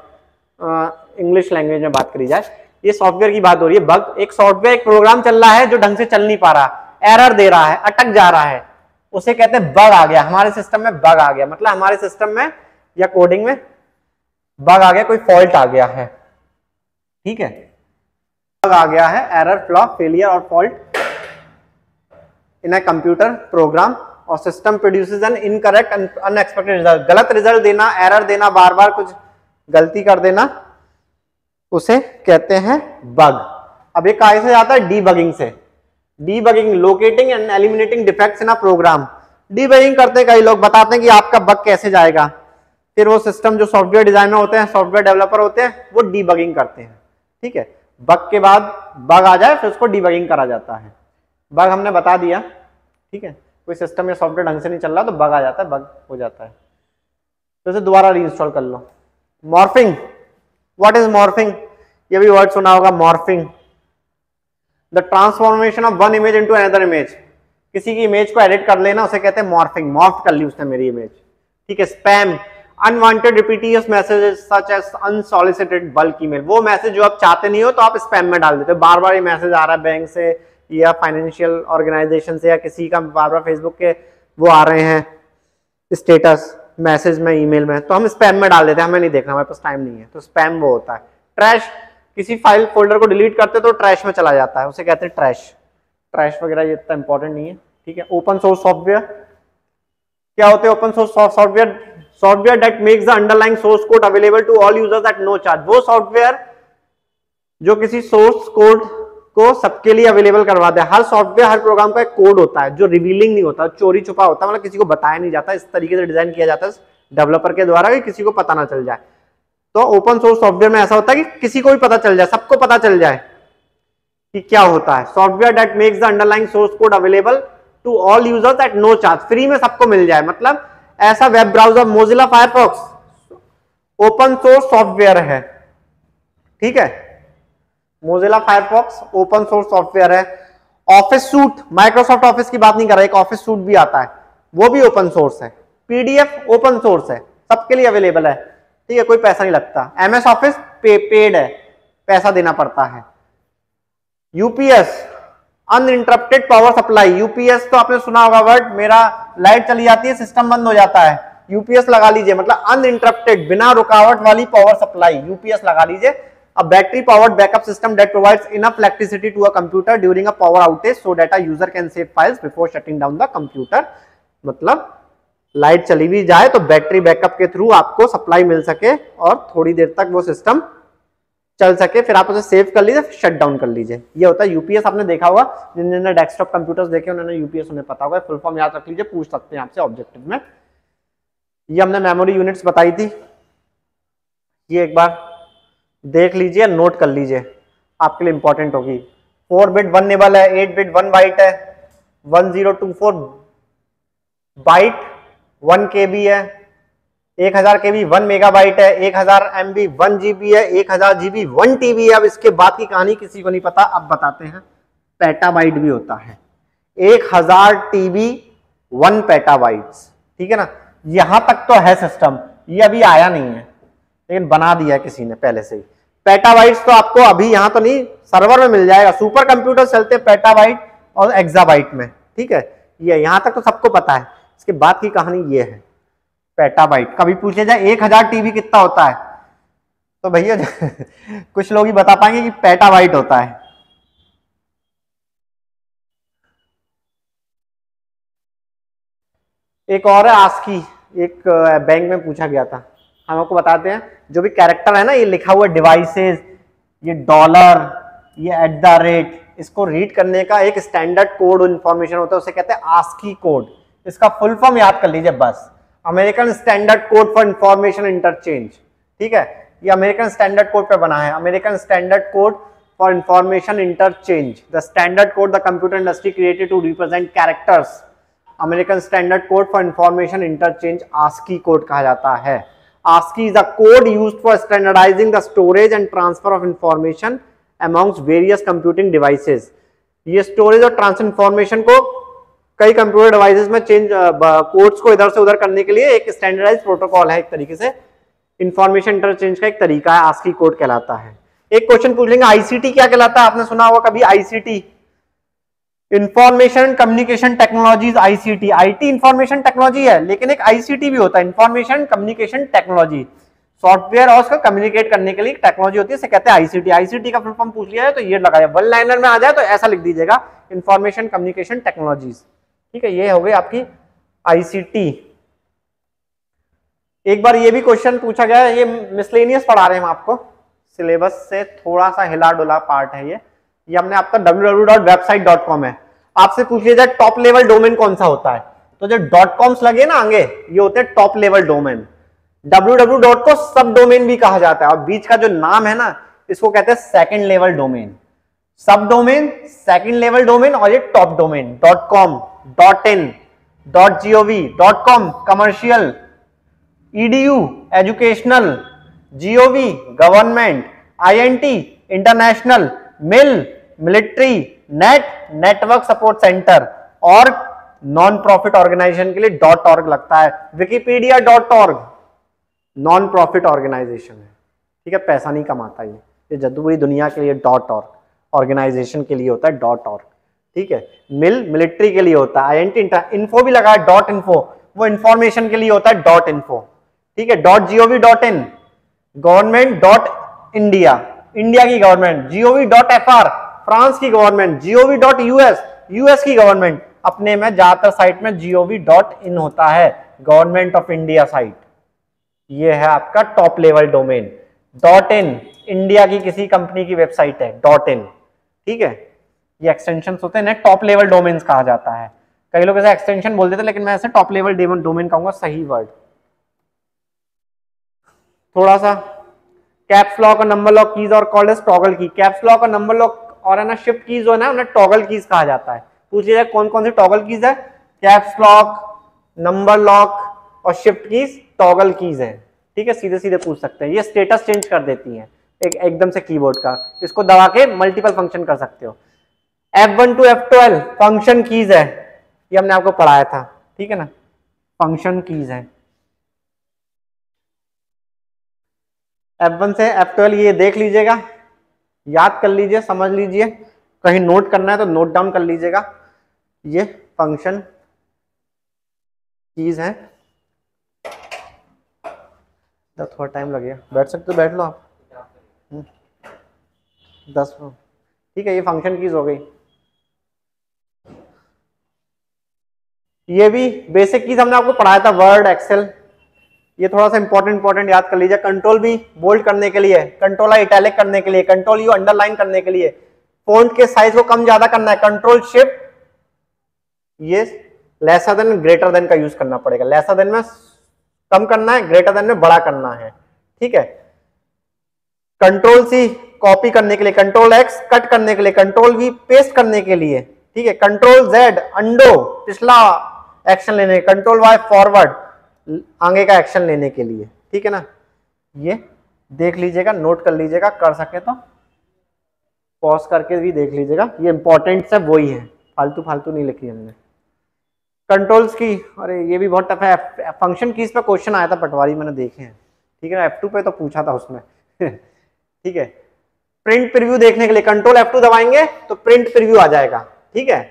इंग्लिश लैंग्वेज में बात करी जाए। ये सॉफ्टवेयर की बात हो रही है। बग एक सॉफ्टवेयर, एक प्रोग्राम चल रहा है जो ढंग से चल नहीं पा रहा, एरर दे रहा है, अटक जा रहा है, उसे कहते हैं बग आ गया, हमारे सिस्टम में बग आ गया, मतलब हमारे सिस्टम में या कोडिंग में बग आ गया, कोई फॉल्ट आ गया है, ठीक है, बग आ गया है, एरर, फ्लॉ, फेलियर और fault in a computer program, और system produces an incorrect unexpected result. गलत रिजल्ट देना, एरर देना, बार बार कुछ गलती कर देना, उसे कहते हैं बग। अब ये कहां से आता है? डीबगिंग से। Debugging, locating and eliminating defects in a program. Debugging करते हैं कई लोग, बताते हैं कि आपका बग कैसे जाएगा, फिर वो सिस्टम जो सॉफ्टवेयर डिजाइनर होते हैं, सॉफ्टवेयर डेवलपर होते हैं, वो डीबगिंग करते हैं, ठीक है। बग के बाद बग आ जाए फिर उसको डीबगिंग करा जाता है। बग हमने बता दिया, ठीक है, कोई सिस्टम या सॉफ्टवेयर ढंग से नहीं चल रहा तो बग आ जाता है, बग हो जाता है, तो इसे दोबारा रीइंस्टॉल कर लो। Morphing, what is morphing? ये भी वर्ड सुना होगा, morphing, the transformation of one image into another image. किसी की इमेज को एडिट कर लेना, उसे कहते हैं मॉर्फिंग, मॉर्फ कर ली उसने मेरी इमेज, ठीक है। Spam, unwanted repetitious messages such as unsolicited bulk email. वो मैसेज जो आप चाहते नहीं हो तो आप स्पैम में डाल देते हो, बार बार ये मैसेज आ रहा है बैंक से या फाइनेंशियल ऑर्गेनाइजेशन से या किसी का, बार बार फेसबुक के वो आ रहे हैं स्टेटस मैसेज में, ईमेल में, तो हम स्पैम में डाल देते हैं, हमें नहीं देखना, हमारे पास टाइम नहीं है, तो स्पैम वो होता है। ट्रैश, किसी फाइल फोल्डर को डिलीट करते तो ट्रैश में चला जाता है, उसे कहते हैं ट्रैश। ट्रैश वगैरह ये इतना इंपॉर्टेंट नहीं है, ठीक है। ओपन सोर्स सॉफ्टवेयर क्या होते हैं? Open source software, software that makes the underlying source code available to all users at no charge. वो सॉफ्टवेयर जो किसी सोर्स कोड को सबके लिए अवेलेबल करवा दे। हर सॉफ्टवेयर, हर प्रोग्राम का एक कोड होता है जो रिवीलिंग नहीं होता, चोरी छुपा होता है, मतलब किसी को बताया नहीं जाता, इस तरीके से डिजाइन किया जाता है डेवलपर के द्वारा कि किसी को पता ना चल जाए। तो ओपन सोर्स सॉफ्टवेयर में ऐसा होता है कि किसी को भी पता चल जाए, सबको पता चल जाए कि क्या होता है। Software that makes the underlying source code available to all users at no charge, free में सबको मिल जाए, मतलब ऐसा web browser Mozilla Firefox open source software है, ठीक है। Mozilla Firefox open source software है। ऑफिस सूट, माइक्रोसॉफ्ट ऑफिस की बात नहीं कर रहा, एक ऑफिस सूट भी आता है, वो भी ओपन सोर्स है। पीडीएफ ओपन सोर्स है, सबके लिए अवेलेबल है, ठीक है, कोई पैसा नहीं लगता। एमएस ऑफिस पेड है, पैसा देना पड़ता है। UPS, uninterrupted power supply. UPS तो आपने सुना होगा वर्ड, मेरा लाइट चली जाती है सिस्टम बंद हो जाता है, यूपीएस लगा लीजिए, मतलब अनइंटरप्टेड, बिना रुकावट वाली पावर सप्लाई, यूपीएस लगा लीजिए। A battery powered backup system that provides enough electricity to a computer during a power outage so that a user can save files before shutting down the computer। मतलब light चली भी जाए तो battery backup के through आपको supply मिल सके और थोड़ी देर तक वो सिस्टम चल सके, फिर आप उसे सेव कर लीजिए, फिर शट डाउन कर लीजिए। ये होता है यूपीएस। आपने देखा होगा, जिन्होंने डेस्कटॉप कंप्यूटर्स देखे उन्होंने यूपीएस उन्हें पता होगा, फुल फॉर्म याद रख लीजिए, पूछ सकते हैं आपसे ऑब्जेक्टिव में। ये हमने मेमोरी यूनिट्स बताई थी, ये एक बार देख लीजिए, नोट कर लीजिए, आपके लिए इंपॉर्टेंट होगी। 4 बिट 1 निबल है, 8 बिट 1 बाइट है, 1024 बाइट 1 KB है, 1000 KB 1 मेगाबाइट है, 1000 MB 1 GB है, 1000 GB 1 TB है। अब इसके बाद की कहानी किसी को नहीं पता, अब बताते हैं। पेटाबाइट भी होता है, 1000 TB 1 पेटाबाइट्स, ठीक है ना। यहां तक तो है सिस्टम, ये अभी आया नहीं है लेकिन बना दिया है किसी ने पहले से ही। पेटाबाइट्स तो आपको अभी यहां तो नहीं, सर्वर में मिल जाएगा। सुपर कंप्यूटर चलते हैं पेटाबाइट और एक्साबाइट में, ठीक है। ये यहां तक तो सबको पता है, इसके बाद की कहानी ये है। पेटाबाइट। कभी पूछे जाए 1000 टीबी कितना होता है तो भैया कुछ लोग ही बता पाएंगे कि पेटाबाइट होता है। एक और है आस्की, एक बैंक में पूछा गया था। हम आपको बताते हैं जो भी कैरेक्टर है ना, ये लिखा हुआ डिवाइसेस, ये डॉलर, ये @ इसको रीड करने का एक स्टैंडर्ड कोड इंफॉर्मेशन होता है, उसे कहते हैं आस्की कोड। इसका फुल फॉर्म याद कर लीजिए बस, American standard code for information interchange. ठीक है, ये अमेरिकन स्टैंडर्ड कोड पे बना है, American standard code for information interchange, the standard code the computer industry created to represent characters. American standard code for information interchange ASCII code कहा जाता है। ASCII is a code used for standardizing the storage and transfer of information amongst various computing devices। ये storage और transfer information को कई computer devices में change codes को इधर से उधर करने के लिए एक स्टैंडर्डाइज्ड प्रोटोकॉल है, एक तरीके से इंफॉर्मेशन इंटरचेंज का एक तरीका है, ASCII कोड कहलाता है। एक क्वेश्चन पूछ लेंगे ICT क्या कहलाता है, आपने सुना होगा कभी ICT, information communication technologies. ICT IT information technology है, लेकिन एक ICT भी होता है, इंफॉर्मेशन कम्युनिकेशन टेक्नोलॉजी, सॉफ्टवेयर और उसको कम्युनिकेट करने के लिए टेक्नोलॉजी होती है, इसे कहते हैं ICT। ICT का फुल फॉर्म पूछ लिया है तो ये लगाया, वन लाइनर में आ जाए तो ऐसा लिख दीजिएगा, इंफॉर्मेशन कम्युनिकेशन टेक्नोलॉजीज। ठीक है, ये हो गई आपकी ICT। एक बार ये भी क्वेश्चन पूछा गया है, ये मिसलेनियस पढ़ा रहे हैं हम आपको, सिलेबस से थोड़ा सा हिला डुला पार्ट है ये हमने आपका www.website.com है। आपसे पूछ लिया जाए टॉप लेवल डोमेन कौन सा होता है, तो जो .coms लगे ना आगे, ये होते हैं टॉप लेवल डोमेन। www. को सब डोमेन भी कहा जाता है, और बीच का जो नाम है ना, इसको कहते हैं second level domain. Sub domain, second level domain, और ये top domain. .com, .in, .gov, .com commercial, edu educational, gov government, int international, mil military, net network support centre, और नॉन प्रॉफिट ऑर्गेनाइजेशन के लिए .org लगता है। Wikipedia .org non profit organisation है, ठीक है, पैसा नहीं कमाता ये जद्दू दुनिया के लिए .org ऑर्गेनाइजेशन के लिए होता है .org। ठीक है, मिल मिलिट्री के लिए होता है, int इन्फो भी लगा है .info, वो इंफॉर्मेशन के लिए होता है .info। ठीक है, .gov.in गवर्नमेंट, .india इंडिया की गवर्नमेंट, gov.fr फ्रांस की गवर्नमेंट, gov.us यूएस की गवर्नमेंट। अपने में ज्यादातर साइट में gov.in होता है, गवर्नमेंट ऑफ इंडिया साइट। ये है आपका top level domain. .in India की किसी कंपनी की वेबसाइट है .in। ठीक है, ये एक्सटेंशन होते हैं, टॉप लेवल डोमेन्स कहा जाता है। कई लोग ऐसे एक्सटेंशन बोल देते, लेकिन मैं ऐसे टॉप लेवल डोमेन कहूंगा, सही वर्ड। थोड़ा सा कैप्स लॉक और नंबर लॉक कीज और कॉल्ड एज टॉगल की। कैप्स लॉक और नंबर लॉक और है ना शिफ्ट कीज जो है ना, उन्हें टॉगल कीज कहा जाता है। पूछ लिया कौन कौन सी टॉगल कीज है, कैप्स लॉक, नंबर लॉक और शिफ्ट कीज टॉगल कीज है। ठीक है, सीधे सीधे पूछ सकते हैं, ये स्टेटस चेंज कर देती हैं एकदम से कीबोर्ड का। इसको दबा के मल्टीपल फंक्शन कर सकते हो। F1 to F12 function keys है, ये हमने आपको पढ़ाया था। ठीक है ना, फंक्शन कीज है। F1 से F12 ये देख लीजिएगा, याद कर लीजिए, समझ लीजिए, कहीं नोट करना है तो नोट डाउन कर लीजिएगा। ये फंक्शन कीज है। थोड़ा टाइम लगेगा, बैठ सकते हो, बैठ लो आप। 10 मिनट। ठीक है, ये फंक्शन कीज हो गई। ये भी बेसिक कीज हमने आपको पढ़ाया था, वर्ड, एक्सेल। ये थोड़ा सा इंपॉर्टेंट याद कर लीजिए। कंट्रोल भी बोल्ड करने के लिए, कंट्रोल आई इटैलिक करने के लिए, कंट्रोल यू अंडरलाइन करने के लिए, फॉन्ट के साइज को कम ज्यादा करना है, कंट्रोल शिफ्ट ये लेसर देन ग्रेटर देन का यूज करना पड़ेगा। लेसर देन में कम करना है, ग्रेटर देन में बड़ा करना है। ठीक है, कंट्रोल सी कॉपी करने के लिए, कंट्रोल एक्स कट करने के लिए, कंट्रोल वी पेस्ट करने के लिए। ठीक है, कंट्रोल जेड अंडो पिछला एक्शन लेने, कंट्रोल वाई फॉरवर्ड आगे का एक्शन लेने के लिए। ठीक है ना, ये देख लीजिएगा, नोट कर लीजिएगा, कर सके तो पॉज करके भी देख लीजिएगा। ये इंपॉर्टेंट सब वही है, फालतू फालतू नहीं लिखी हमने। कंट्रोल्स की, अरे ये भी बहुत टफ है। फंक्शन कीज पे क्वेश्चन आया था पटवारी, मैंने देखे हैं। ठीक है ना, F2 पे तो पूछा था उसमें। ठीक है, प्रिंट प्रीव्यू देखने के लिए कंट्रोल F2 दबाएंगे तो प्रिंट प्रीव्यू आ जाएगा। ठीक है,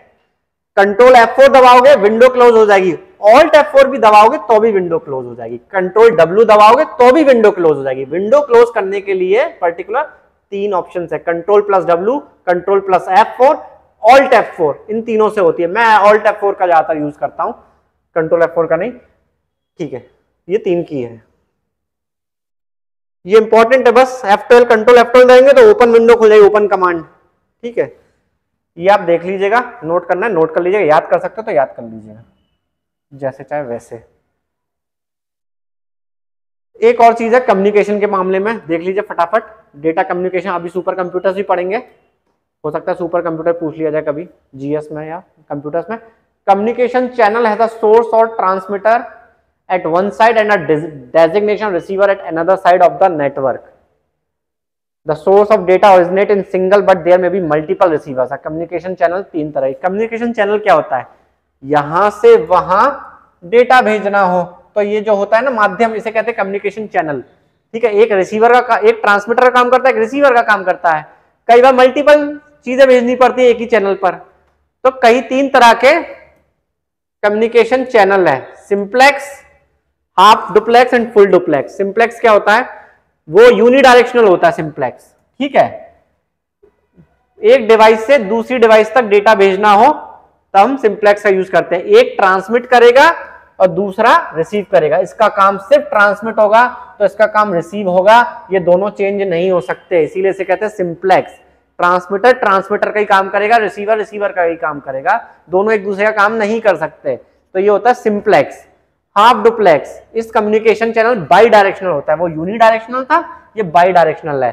कंट्रोल F4 दबाओगे विंडो क्लोज हो जाएगी, ऑल्ट F4 भी दबाओगे तो भी विंडो क्लोज हो जाएगी, कंट्रोल W दबाओगे तो भी विंडो क्लोज हो जाएगी। विंडो क्लोज करने के लिए पर्टिकुलर 3 ऑप्शन है, control plus W, control plus F4, alt F4, इन तीनों से होती है। मैं ऑल्ट F4 का ज्यादातर यूज करता हूं, कंट्रोल F4 का नहीं, ठीक है। ये 3 की है, ये इंपॉर्टेंट है। बस F12 कंट्रोल F12 देंगे तो ओपन विंडो खुल जाएगी, ओपन कमांड, ठीक है। ये आप देख लीजिएगा, नोट करना है नोट कर लीजिएगा, याद कर सकते हो तो याद कर लीजिएगा जैसे चाहे वैसे। एक और चीज है कम्युनिकेशन के मामले में, देख लीजिए फटाफट। डेटा कम्युनिकेशन अभी सुपर कंप्यूटर्स भी पढ़ेंगे, हो सकता है सुपर कंप्यूटर पूछ लिया जाए कभी जीएस में या कंप्यूटर्स में। Communication channel has a source और transmitter at one side and a designation receiver at another side of the network. The source of data originate in single but there may be multiple receivers. Communication channel 3 तरह के। Communication channel क्या होता है, यहां से वहां data भेजना हो तो ये जो होता है ना माध्यम, इसे कहते हैं कम्युनिकेशन चैनल, ठीक है। एक रिसीवर का, एक ट्रांसमीटर का काम करता है, एक रिसीवर का काम करता है। कई बार मल्टीपल चीजें भेजनी पड़ती है एक ही चैनल पर, तो कई 3 तरह के कम्युनिकेशन चैनल है, simplex, half duplex and full duplex. Simplex क्या होता है, वो यूनिडायरेक्शनल होता है सिंप्लेक्स, ठीक है। एक डिवाइस से दूसरी डिवाइस तक डेटा भेजना हो तो हम सिंप्लेक्स का यूज करते हैं। एक ट्रांसमिट करेगा और दूसरा रिसीव करेगा, इसका काम सिर्फ ट्रांसमिट होगा तो इसका काम रिसीव होगा, ये दोनों चेंज नहीं हो सकते, इसीलिए इसे कहते हैं सिंप्लेक्स। ट्रांसमीटर ट्रांसमीटर का ही काम करेगा, रिसीवर रिसीवर का ही काम करेगा, दोनों एक दूसरे का काम नहीं कर सकते, तो ये होता है सिंप्लेक्स। हाफ डुप्लेक्स, इस कम्युनिकेशन चैनल बाई डायरेक्शनल होता है, वो यूनिडायरेक्शनल था, ये बाई डायरेक्शनल है।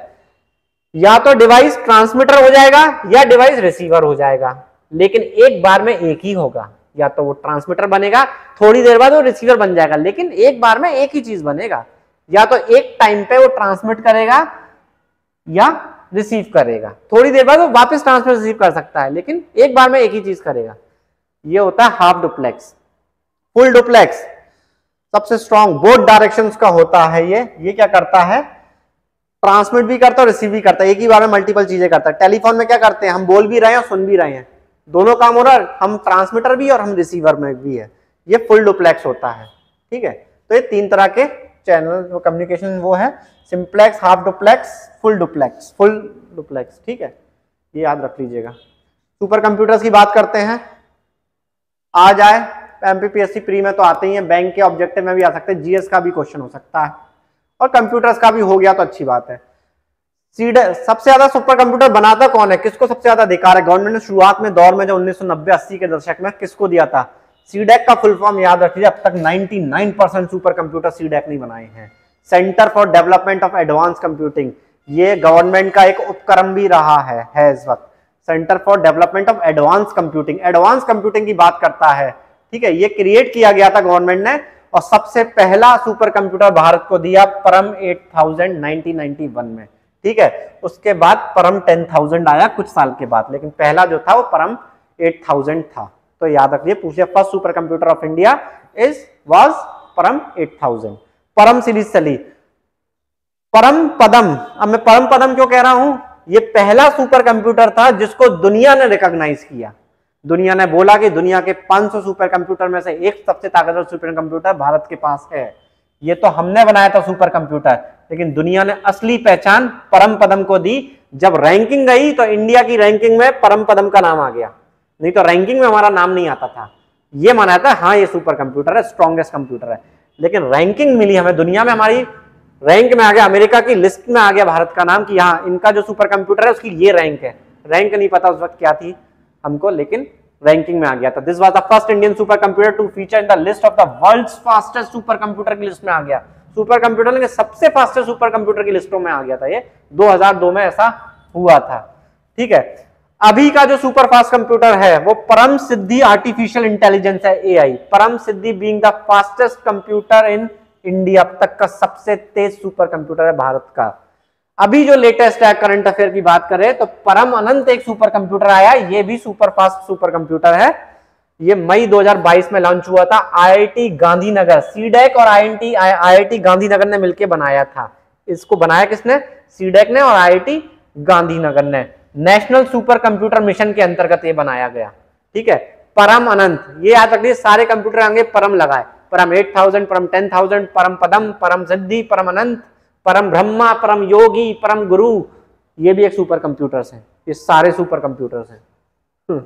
या तो डिवाइस ट्रांसमीटर हो जाएगा या डिवाइस रिसीवर हो जाएगा, लेकिन एक बार में एक ही होगा। या तो वो ट्रांसमीटर बनेगा, थोड़ी देर बाद वो रिसीवर बन जाएगा, लेकिन एक बार में एक ही चीज बनेगा। या तो एक टाइम पे वो ट्रांसमिट करेगा या रिसीव करेगा, थोड़ी देर बाद वो वापस ट्रांसमिट रिसीव कर सकता है, लेकिन एक बार में एक ही चीज करेगा। ये होता है हाफ डुप्लेक्स। फुल डुप्लेक्स सबसे स्ट्रॉन्ग, बोथ डायरेक्शंस का होता है। ये क्या करता है, ट्रांसमिट भी करता है, रिसीव भी करता है, एक ही बार में मल्टीपल चीजें करता है। टेलीफोन में क्या करते हैं, हम बोल भी रहे हैं और सुन भी रहे हैं, दोनों काम हो रहा है, हम ट्रांसमीटर भी और हम रिसीवर में भी है। ये फुल डुप्लेक्स होता है, ठीक है। तो ये 3 तरह के चैनल कम्युनिकेशन वो है, simplex, half duplex, full duplex. Full duplex, ठीक है, ये याद रख लीजिएगा। सुपर कंप्यूटर्स की बात करते हैं, आ जाए एमपीपीएससी प्री में तो आते ही है, बैंक के ऑब्जेक्टिव में भी आ सकते हैं, जीएस का भी क्वेश्चन हो सकता है और कंप्यूटर्स का भी हो गया तो अच्छी बात है। सबसे ज्यादा सुपर कंप्यूटर बनाता कौन है, किसको सबसे ज्यादा अधिकार है? गवर्नमेंट ने शुरुआत में दौर में जो 1990-80 के दशक में किसको दिया था? सीडेक का फुल फॉर्म याद रखिए, अब तक 99% सुपर कंप्यूटर सीडेक नहीं बनाए हैं। Centre for development of advance computing, ये गवर्नमेंट का एक उपक्रम भी रहा है इस वक्त। Centre for development of advance computing, advance computing की बात करता है, ठीक है। ये क्रिएट किया गया था गवर्नमेंट ने, और सबसे पहला सुपर कंप्यूटर भारत को दिया परम 8000 1991 में, ठीक है। उसके बाद परम 10,000 आया कुछ साल के बाद, लेकिन पहला जो था वो परम 8000 था। तो याद रखिए, पूछिए first super computer of India was परम 8000। परम सीरीज चली, परम पदम, अब मैं परम पदम क्यों कह रहा हूं, ये पहला सुपर कंप्यूटर था जिसको दुनिया ने रिकॉग्नाइज किया। दुनिया ने बोला कि दुनिया के 500 सुपर कंप्यूटर में से एक सबसे ताकतवर सुपर कंप्यूटर भारत के पास है। ये तो हमने बनाया था सुपर कंप्यूटर, लेकिन दुनिया ने असली पहचान परम पदम को दी। जब रैंकिंग गई तो इंडिया की रैंकिंग में परम पदम का नाम आ गया, नहीं तो रैंकिंग में हमारा नाम नहीं आता था। ये माना था हाँ ये सुपर कंप्यूटर है, स्ट्रॉन्गेस्ट कंप्यूटर है, लेकिन रैंकिंग मिली हमें, दुनिया में हमारी रैंक में आ गया, अमेरिका की लिस्ट में आ गया भारत का नाम कि हाँ इनका जो सुपर कंप्यूटर है उसकी ये रैंक है। रैंक नहीं पता उस वक्त क्या थी हमको, लेकिन रैंकिंग में आ गया था। This was the first Indian super computer to feature in the list of the world's fastest super computer की लिस्ट में आ गया। सुपर कंप्यूटर के सबसे फास्टेस्ट सुपर कंप्यूटर की लिस्टों में आ गया था, ये 2002 में ऐसा हुआ था, ठीक है। अभी का जो सुपर फास्ट कंप्यूटर है वो परम सिद्धि आर्टिफिशियल इंटेलिजेंस है, AI. Param Siddhi being the fastest computer in India, अब तक का सबसे तेज सुपर कंप्यूटर है भारत का। अभी जो लेटेस्ट है करंट अफेयर की बात करें तो परम अनंत एक सुपर कंप्यूटर आया, ये भी सुपर फास्ट सुपर कंप्यूटर है। ये मई 2022 में लॉन्च हुआ था, आईआईटी गांधीनगर, सीडेक और आईआईटी गांधीनगर ने मिलकर बनाया था। इसको बनाया किसने? सीडेक ने और आईआईटी गांधीनगर ने। नेशनल सुपर कंप्यूटर मिशन के अंतर्गत ये बनाया गया, ठीक है। परम अनंत, ये याद रखिए सारे कंप्यूटर आगे परम लगाए, परम 8000, परम 10,000, परम पदम, परम सिद्धि, परम अनंत, परम ब्रह्मा, परम योगी, परम गुरु, ये भी एक सुपर कंप्यूटर्स हैं, ये सारे सुपर कंप्यूटर्स हैं।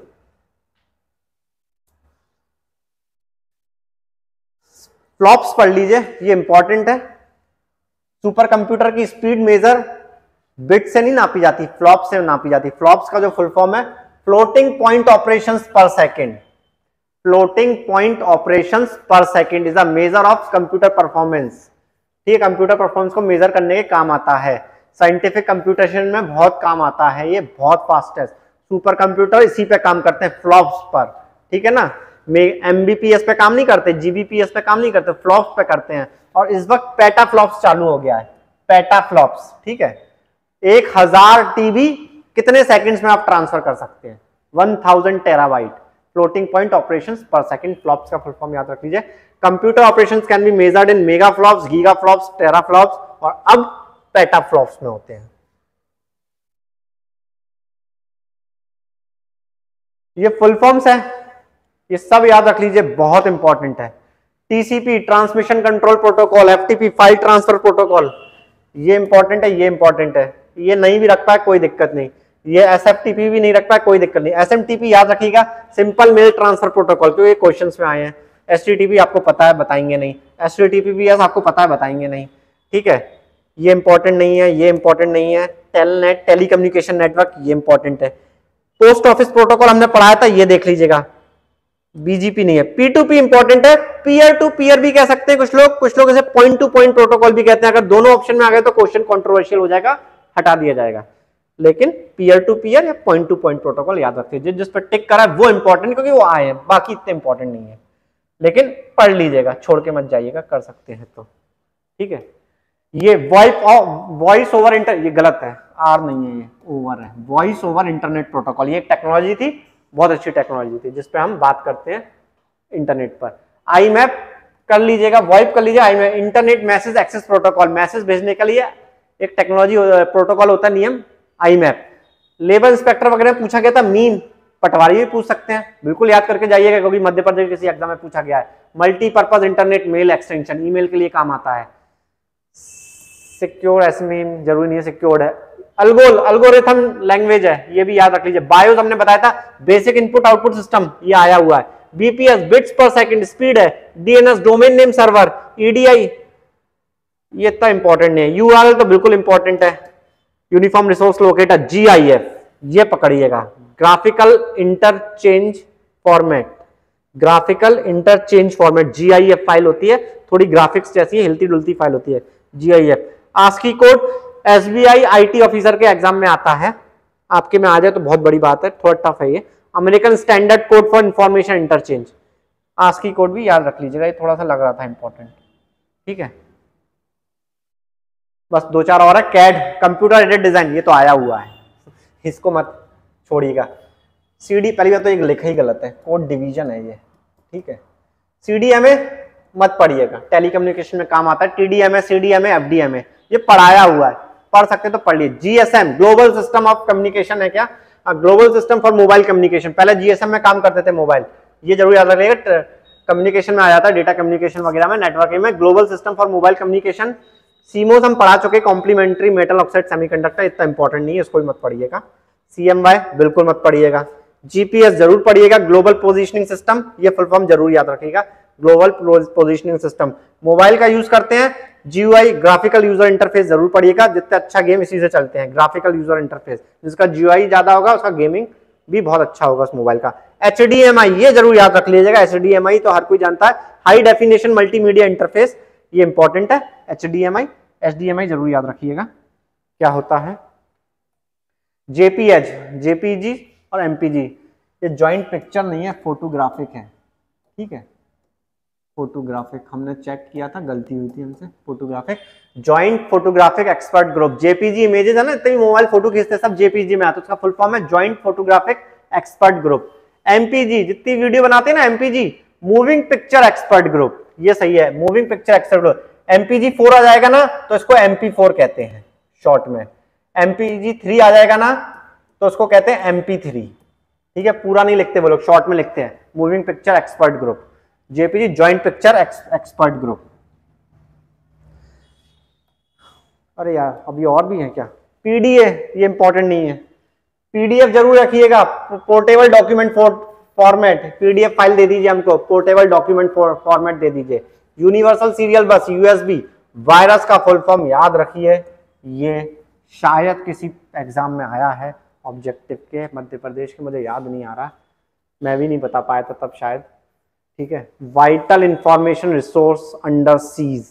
फ्लॉप्स पढ़ लीजिए, ये इंपॉर्टेंट है। सुपर कंप्यूटर की स्पीड मेजर बिट से नहीं नापी जाती, फ्लॉप से नापी जाती। फ्लॉप्स का जो फुल फॉर्म है floating point operations per second. Floating point operations per second is a measure of computer performance. ठीक है, कंप्यूटर परफॉर्मेंस को मेजर करने के काम आता है, साइंटिफिक कंप्यूटेशन में बहुत काम आता है, ये बहुत फास्ट है। सुपर कंप्यूटर इसी पे काम करते हैं, फ्लॉप्स पर। ठीक है ना, एमबीपीएस पे काम नहीं करते, जीबीपीएस पे काम नहीं करते, फ्लॉप्स पे करते हैं। और इस वक्त पेटा फ्लॉप्स चालू हो गया है, पेटा फ्लॉप्स। ठीक है, 1000 टीबी कितने सेकंड्स में आप ट्रांसफर कर सकते हैं? 1000 terabyte. Floating point operations per second, flops का फुल फॉर्म याद रख लीजिए। Computer operations can be measured in mega flops, giga flops, tera flops, और अब पेटा फ्लॉप्स में होते हैं। ये फुल फॉर्म्स है, ये सब याद रख लीजिए, बहुत इंपॉर्टेंट है। TCP transmission control protocol, FTP file transfer protocol, ये इंपॉर्टेंट है, ये इंपॉर्टेंट है। ये नहीं भी रख पाए कोई दिक्कत नहीं, ये एसएफटीपी भी नहीं रख पाए कोई दिक्कत नहीं। एसएमटीपी याद रखिएगा, सिंपल मेल ट्रांसफर प्रोटोकॉल, क्योंकि क्वेश्चंस में आए हैं। एसटीटीपी आपको पता है, बताएंगे नहीं। एसटीटीपी भी आपको पता है, बताएंगे नहीं। ठीक है, ये इंपॉर्टेंट नहीं है, ये इंपॉर्टेंट नहीं है। टेलनेट टेलीकम्युनिकेशन नेटवर्क, ये इंपॉर्टेंट है। पोस्ट ऑफिस प्रोटोकॉल हमने पढ़ाया था, ये देख लीजिएगा। बीजीपी नहीं है। P2P इंपॉर्टेंट है, पीयर टू पीयर भी कह सकते हैं कुछ लोग इसे पॉइंट टू पॉइंट प्रोटोकॉल भी कहते हैं। अगर दोनों ऑप्शन में आ गए तो क्वेश्चन कंट्रोवर्शियल हो जाएगा, हटा दिया जाएगा। लेकिन पीयर टू पीयर या पॉइंट टू पॉइंट प्रोटोकॉल याद रखिए, जिस पर टिक करा है वो इंपॉर्टेंट, क्योंकि वो आए हैं, बाकी इतने इंपॉर्टेंट नहीं है। लेकिन पढ़ लीजिएगा, छोड़ के मत जाइएगा, कर सकते हैं तो। ठीक है, ये वॉइस ओवर इंटर, ये गलत है, आर नहीं है, ये ओवर है। वॉइस ओवर इंटरनेट प्रोटोकॉल, ये एक टेक्नोलॉजी थी, बहुत अच्छी टेक्नोलॉजी थी, जिसपे हम बात करते हैं इंटरनेट पर। आईमैप कर लीजिएगा, वाइप कर लीजिए। IMAP internet message access protocol, message भेजने के लिए एक टेक्नोलॉजी प्रोटोकॉल होता है, नियम आईमैप। लेबर इंस्पेक्टर वगैरह पूछा गया था, मीन पटवारी भी पूछ सकते हैं, बिल्कुल याद करके जाइएगा, क्योंकि मध्य प्रदेश किसी एग्जाम में पूछा गया है। Multipurpose internet mail extension, email के लिए काम आता है। सिक्योर एसएमई जरूरी नहीं है, सिक्योर्ड है। अल्गोरिथम लैंग्वेज है, ये भी याद रख लीजिए। बायोस हमने बताया था, बेसिक इनपुट आउटपुट सिस्टम, ये आया हुआ है। बीपीएस बिट्स पर सेकंड स्पीड है। DNS domain name server, EDI ये इतना इंपॉर्टेंट नहीं है। यूआरएल तो बिल्कुल इंपॉर्टेंट है। यूनिफॉर्म रिसोर्स लोकेटर, जीआईएफ ये पकड़िएगा। Graphical interchange format, graphical interchange format, GIF file होती है, थोड़ी ग्राफिक्स जैसी हिलती डुलती फाइल होती है, GIF. ASCII code SBI IT officer के एग्जाम में आता है, आपके में आ जाए तो बहुत बड़ी बात है, थोड़ा टफ है ये। American standard code for information interchange, ASCII code भी याद रख लीजिएगा, ये थोड़ा सा लग रहा था इंपॉर्टेंट। ठीक है, बस 2-4 और है। कैड कंप्यूटर एडेड डिजाइन, ये तो आया हुआ है, इसको मत छोड़िएगा। सीडी पहली बात तो ये लिखा ही गलत है, कोड डिवीजन है ये। ठीक है, सीडीएमए मत पढ़िएगा, टेलीकम्युनिकेशन में काम आता है। टीडीएमए, सीडीएमए, एफडीएमए ये पढ़ाया हुआ है, पढ़ सकते तो पढ़ लीजिए। GSM global system of communication है क्या, global system for mobile communication, पहले जीएसएम में काम करते थे मोबाइल, ये जरूर याद रखिएगा। कम्युनिकेशन में आ जाता है, डेटा कम्युनिकेशन वगैरह में, नेटवर्किंग में। Global system for mobile communication, CMOS हम पढ़ा चुके, कॉम्प्लीमेंट्री मेटल ऑक्साइड सेमीकंडक्टर, इतना इंपॉर्टेंट नहीं है, इसको भी मत पढ़िएगा। सीएमवाई बिल्कुल मत पढ़िएगा। जीपीएस जरूर पढ़िएगा, ग्लोबल पोजिशनिंग सिस्टम, ये फुल फॉर्म जरूर याद रखिएगा, ग्लोबल पोजिशनिंग सिस्टम। मोबाइल का यूज करते हैं, जीयूआई ग्राफिकल यूजर इंटरफेस जरूर पढ़िएगा, जितने अच्छा गेम इसी से चलते हैं, ग्राफिकल यूजर इंटरफेस। जिसका जीयूआई ज्यादा होगा उसका गेमिंग भी बहुत अच्छा होगा उस मोबाइल का। एचडीएमआई ये जरूर याद रख लीजिएगा, एचडीएमआई तो हर कोई जानता है, हाई डेफिनेशन मल्टीमीडिया इंटरफेस, ये इंपॉर्टेंट है। एचडीएमआई, एचडीएमआई जरूर याद रखिएगा क्या होता है। जेपीएच, जेपीजी और एमपीजी ये जॉइंट पिक्चर नहीं है, फोटोग्राफिक है। ठीक है, फोटोग्राफिक हमने चेक किया था, गलती हुई थी हमसे। Photographic joint photographic expert group, JPG images है ना, इतनी मोबाइल फोटो खींचते सब जेपीजी में आता है, उसका फुल फॉर्म है joint photographic expert group. MPG जितनी वीडियो बनाते हैं ना, MPG moving picture expert group, ये सही है, moving picture expert group. MPG 4 आ जाएगा ना तो इसको MP4 कहते हैं शॉर्ट में। एमपीजी 3 आ जाएगा ना तो उसको कहते हैं MP3। ठीक है, पूरा नहीं लिखते वो लोग, शॉर्ट में लिखते हैं। Moving picture expert group, JPG joint picture expert group. अरे यार अभी और भी है क्या? पीडीए, ये इंपॉर्टेंट नहीं है, पीडीएफ जरूर रखिएगा, portable document format, PDF file दे दीजिए हमको, पोर्टेबल डॉक्यूमेंट फॉर्मेट दे दीजिए। Universal serial bus, USB. Virus का फुल फॉर्म याद रखिए, ये शायद किसी एग्जाम में आया है ऑब्जेक्टिव के, मध्य प्रदेश के, मुझे याद नहीं आ रहा, मैं भी नहीं बता पाया था तब शायद। ठीक है, vital information resource under seize,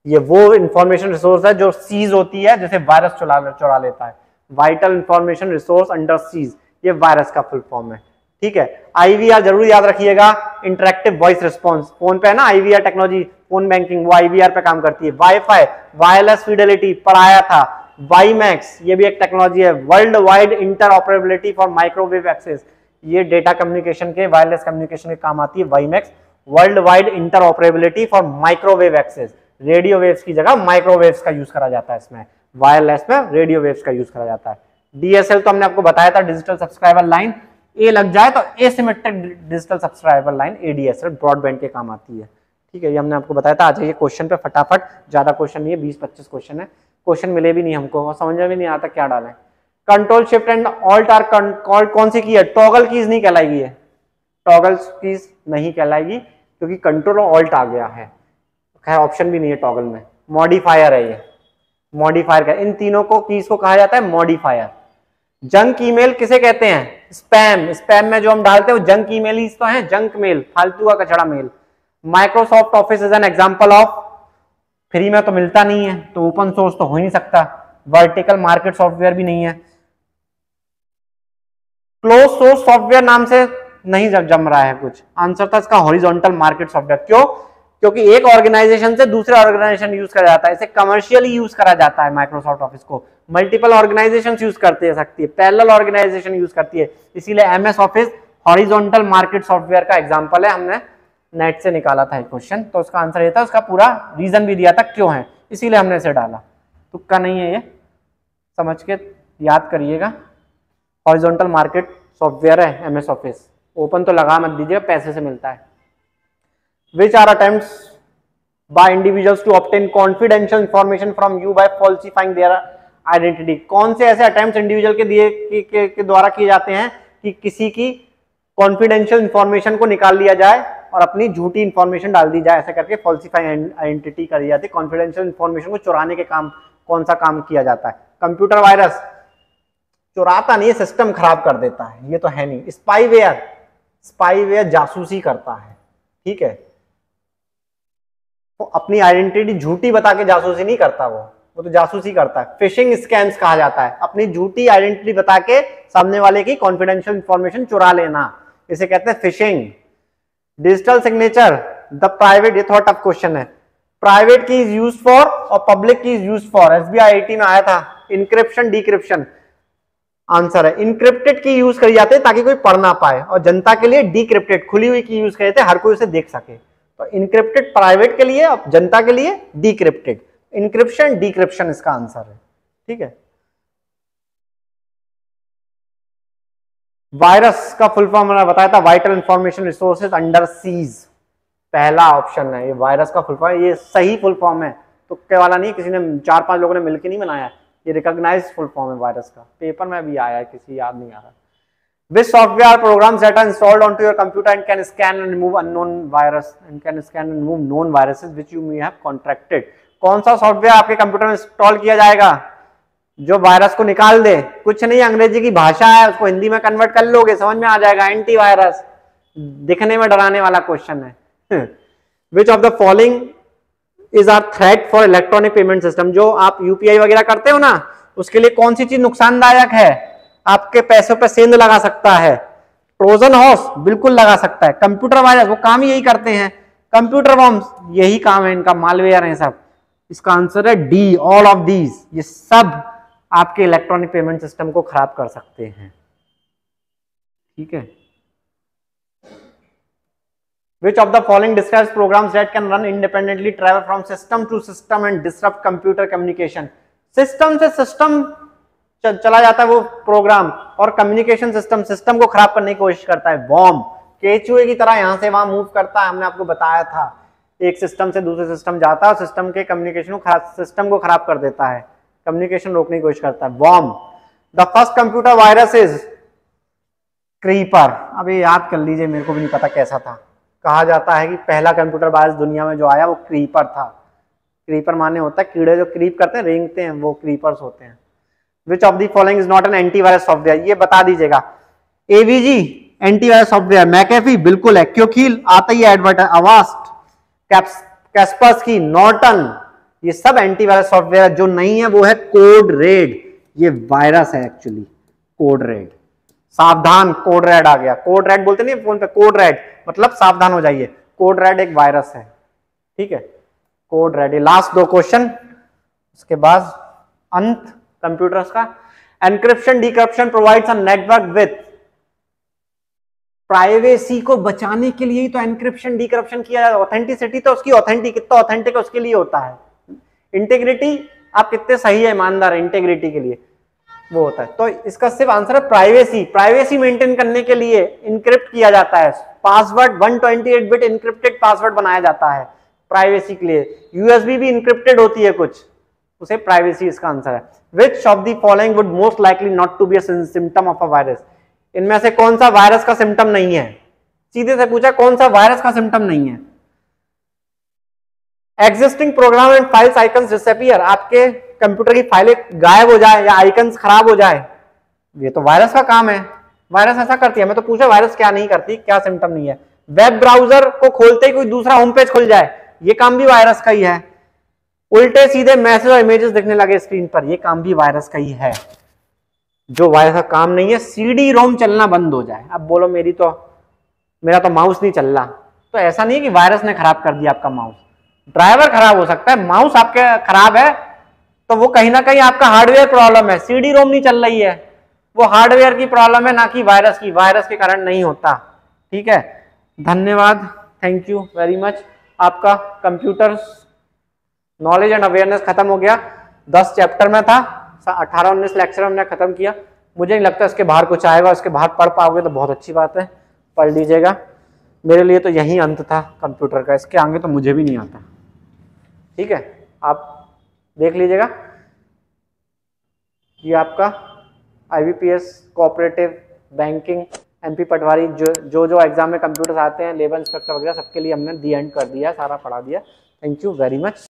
ये वो इंफॉर्मेशन रिसोर्स है जो सीज होती है, जैसे वायरस चुरा लेता है। Vital information resource under seize, ये वायरस का फुल फॉर्म है। ठीक है, आईवीआर जरूर याद रखिएगा, इंटरेक्टिव वॉइस रिस्पॉन्स। फोन पे है ना आईवीआर टेक्नोलॉजी, फोन बैंकिंग, वो आईवीआर पे काम करती है। वाईफाई, वायरलेस फिडेलिटी पढ़ाया था। वाईमैक्स, ये भी एक टेक्नोलॉजी है। World wide interoperability for microwave access, ये डेटा कम्युनिकेशन के, वायरलेस कम्युनिकेशन के काम आती है WiMAX. World wide interoperability for microwave access, radio waves की जगह माइक्रोवेव्स का यूज करा जाता है इसमें, वायरलेस में रेडियो वेव्स का यूज करा जाता है। डीएसएल तो हमने आपको बताया था, डिजिटल सब्सक्राइबर लाइन। ए लग जाए तो asymmetric digital subscriber line, ADSL, broadband के काम आती है। ठीक है, ये हमने आपको बताया था। आ जाइए क्वेश्चन पे फटाफट, ज्यादा क्वेश्चन नहीं है, 20-25 क्वेश्चन है। क्वेश्चन मिले भी नहीं हमको और समझ में भी नहीं आता क्या डालें। Control shift and alt are called, कौन सी की है? टॉगल कीज नहीं कहलाएगी है, टॉगल कीज नहीं कहलाएगी क्योंकि कंट्रोल और ऑल्ट आ गया है। खैर ऑप्शन भी नहीं है टॉगल में, मॉडिफायर है ये, मॉडिफायर का। इन तीनों को कीज को कहा जाता है मॉडिफायर। जंक ईमेल किसे कहते हैं? स्पैम, स्पैम में जो हम डालते हैं वो जंक ईमेल ही तो है, जंक मेल, फालतू का कचड़ा mail. Microsoft office is an example of, free में तो मिलता नहीं है तो ओपन सोर्स तो हो ही नहीं सकता। वर्टिकल मार्केट सॉफ्टवेयर भी नहीं है। क्लोज सोर्स सॉफ्टवेयर नाम से नहीं जम रहा है कुछ, आंसर था इसका हॉरिजॉन्टल मार्केट सॉफ्टवेयर। क्यों? क्योंकि एक ऑर्गेनाइजेशन से दूसरे ऑर्गेनाइजेशन यूज करा जाता है, इसे कमर्शियली यूज करा जाता है। माइक्रोसॉफ्ट ऑफिस को मल्टीपल ऑर्गेनाइजेशन यूज करते सकती है, पैरेलल ऑर्गेनाइजेशन यूज करती है, इसीलिए MS office horizontal market software का एग्जांपल है। हमने नेट से निकाला था एक क्वेश्चन, तो उसका आंसर ये था, उसका पूरा रीजन भी दिया था क्यों है, इसीलिए हमने इसे डाला। तुक्का नहीं है ये, समझ के याद करिएगा। हॉरिजॉन्टल मार्केट सॉफ्टवेयर है एमएस ऑफिस, ओपन तो लगा मत दीजिए, पैसे से मिलता है। Which are attempts by individuals to obtain confidential information from you by falsifying their identity? कौन से ऐसे अटेम्प्ट इंडिविजुअल के द्वारा किए जाते हैं कि किसी की कॉन्फिडेंशियल इंफॉर्मेशन को निकाल लिया जाए और अपनी झूठी इंफॉर्मेशन डाल दी जाए, ऐसा करके फॉल्सिफाइंग आइडेंटिटी करी जाती है। कॉन्फिडेंशियल इंफॉर्मेशन को चुराने के काम, कौन सा काम किया जाता है? कंप्यूटर वायरस चुराता नहीं है, सिस्टम खराब कर देता है, ये तो है नहीं। स्पाईवेयर, स्पाईवेयर जासूसी करता है। ठीक है, वो अपनी आइडेंटिटी झूठी बता के जासूसी नहीं करता, वो तो जासूसी करता है। फिशिंग स्कैम्स कहा जाता है, अपनी झूठी आइडेंटिटी बता के सामने वाले की कॉन्फिडेंशियल इंफॉर्मेशन चुरा लेना, इसे कहते हैं fishing. Digital signature, the private, ये थोड़ा टफ क्वेश्चन है। प्राइवेट की इज यूज फॉर और पब्लिक की is use for, SBI IT में आया था। इंक्रिप्शन, डिक्रिप्शन, आंसर है इंक्रिप्टेड की यूज करी जाती है ताकि कोई पढ़ ना पाए, और जनता के लिए डिक्रिप्टेड, खुली हुई की यूज करी जाती है, हर कोई उसे देख सके। तो इंक्रिप्टेड प्राइवेट के लिए, जनता के लिए डिक्रिप्टेड। इंक्रिप्शन, डिक्रिप्शन इसका आंसर है। ठीक है, वायरस का फुल फॉर्म मैंने बताया था, vital information resources under seize, पहला ऑप्शन है ये वायरस का फुल फॉर्म। ये सही फुल फॉर्म है, तुक्के वाला नहीं, किसी ने 4-5 लोगों ने मिलकर नहीं बनाया, ये रिकॉग्नाइज्ड फुल फॉर्म है वायरस का, पेपर में भी आया है, किसी याद नहीं आ रहा। Which software programs that are installed onto your computer and can scan and remove unknown virus and can scan and remove known viruses which you may have contracted? कौन सा सॉफ्टवेयर आपके कंप्यूटर में इंस्टॉल किया जाएगा जो virus को निकाल दे? कुछ नहीं, अंग्रेजी की भाषा है, उसको हिंदी में कन्वर्ट कर लोगे, समझ में आ जाएगा। एंटीवायरस, दिखने में डराने वाला क्वेश्चन है। Which of the following is our threat for electronic payment system? जो आप यूपीआई वगैरह करते हो ना, उसके लिए कौन सी चीज नुकसानदायक है? आपके पैसों पे सेंध लगा सकता है, ट्रोजन हॉर्स बिल्कुल लगा सकता है, कंप्यूटर वायरस, वो काम यही करते हैं, कंप्यूटर बॉम्ब्स यही काम है इनका, मालवेयर है सब। इसका आंसर है डी, ऑल ऑफ दीज, ये सब आपके इलेक्ट्रॉनिक पेमेंट सिस्टम को खराब कर सकते हैं। ठीक है, Which of the following describes programs that can run independently, travel from system to system and disrupt computer communication? System से सिस्टम चला जाता है वो प्रोग्राम, और कम्युनिकेशन सिस्टम को खराब करने की कोशिश करता है। बॉम्ब केचुए की तरह यहां से वहां मूव करता है, हमने आपको बताया था, एक सिस्टम से दूसरे सिस्टम जाता है और सिस्टम के कम्युनिकेशन सिस्टम को खराब कर देता है, कम्युनिकेशन रोकने की कोशिश करता है। Bomb. The first computer virus is creeper. अभी याद कर लीजिए, मेरे को भी नहीं पता कैसा था। कहा जाता है कि पहला कंप्यूटर वायरस दुनिया में जो आया वो क्रीपर था। क्रीपर माने होता है कीड़े जो क्रीप करते हैं, रेंगते हैं, वो क्रीपर्स होते हैं। विच of the following is not an antivirus software, ये बता दीजिएगा। एवीजी एंटीवायरस सॉफ्टवेयर, मैकेफी बिल्कुल है, क्योंकि आता ही एडवर्टाइज, अवास्ट, कैस्पर्सकी, नॉर्टन, ये सब एंटीवायरस सॉफ्टवेयर। जो नहीं है वो है कोड रेड, ये वायरस है एक्चुअली, कोड रेड। सावधान, कोड रेड आ गया। कोड रेड बोलते नहीं फोन पे, कोड रेड मतलब सावधान हो जाइए, कोड रेड एक वायरस है, ठीक है, कोड रेड। लास्ट 2 क्वेश्चन, उसके बाद अंत कंप्यूटर्स का। Encryption decryption provides a network with, privacy को बचाने के लिए ही तो एनक्रिप्शन डिक्रिप्शन किया जाता है। ऑथेंटिसिटी तो उसकी, ऑथेंटिक कितना ऑथेंटिक है उसके लिए होता है। इंटीग्रिटी, आप कितने सही है, ईमानदार है, इंटीग्रिटी के लिए वो होता है। तो इसका सिर्फ आंसर है प्राइवेसी। प्राइवेसी मेंटेन करने के लिए इनक्रिप्ट किया जाता है, पासवर्ड 128 बिट इनक्रिप्टेड पासवर्ड बनाया जाता है प्राइवेसी के लिए। यूएसबी भी इनक्रिप्टेड होती है कुछ, उसे प्राइवेसी इसका आंसर है। Which of the following would most likely not to be a symptom of a virus, इनमें से कौन सा वायरस का सिम्टम नहीं है? सीधे से पूछा कौन सा वायरस का सिम्टम नहीं है। Existing program and files icons disappear, आपके कंप्यूटर की फाइलें गायब हो जाए या आइकन्स खराब हो जाए, ये तो वायरस का काम है। वायरस ऐसा करती है, मैं तो पूछा वायरस क्या नहीं करती, क्या सिम्टम नहीं है। वेब ब्राउजर को खोलते ही कोई दूसरा होम पेज खुल जाए, ये काम भी वायरस का ही है। उल्टे सीधे मैसेज और इमेजेस दिखने लगे स्क्रीन पर, ये काम भी वायरस का ही है। जो वायरस का काम नहीं है, सीडी रोम चलना बंद हो जाए। अब बोलो मेरा तो माउस नहीं चल रहा, तो ऐसा नहीं है कि वायरस ने खराब कर दिया आपका माउस, ड्राइवर खराब हो सकता है, माउस आपके खराब है तो वो कहीं ना कहीं आपका हार्डवेयर प्रॉब्लम है, सीडी रोम नहीं चल रही है, वो हार्डवेयर की प्रॉब्लम है ना कि वायरस की, वायरस के कारण नहीं होता। ठीक है, धन्यवाद, थैंक यू वेरी मच। आपका कंप्यूटर्स नॉलेज एंड अवेयरनेस खत्म हो गया, 10 चैप्टर में था, 18-19 लेक्चर हमने खत्म किया। मुझे नहीं लगता इसके बाहर कुछ आएगा, इसके बाहर पढ़ पाओगे तो बहुत अच्छी बात है, पढ़ लीजिएगा। मेरे लिए तो यही अंत था कंप्यूटर का, इसके आगे तो मुझे भी नहीं आता। ठीक है, आप देख लीजिएगा। ये आपका IBPS, कोऑपरेटिव बैंकिंग, MP पटवारी, जो एग्जाम में कंप्यूटर्स आते हैं, लेबर इंस्पेक्टर वगैरह, सबके लिए हमने दी एंड कर दिया, सारा पढ़ा दिया। Thank you very much.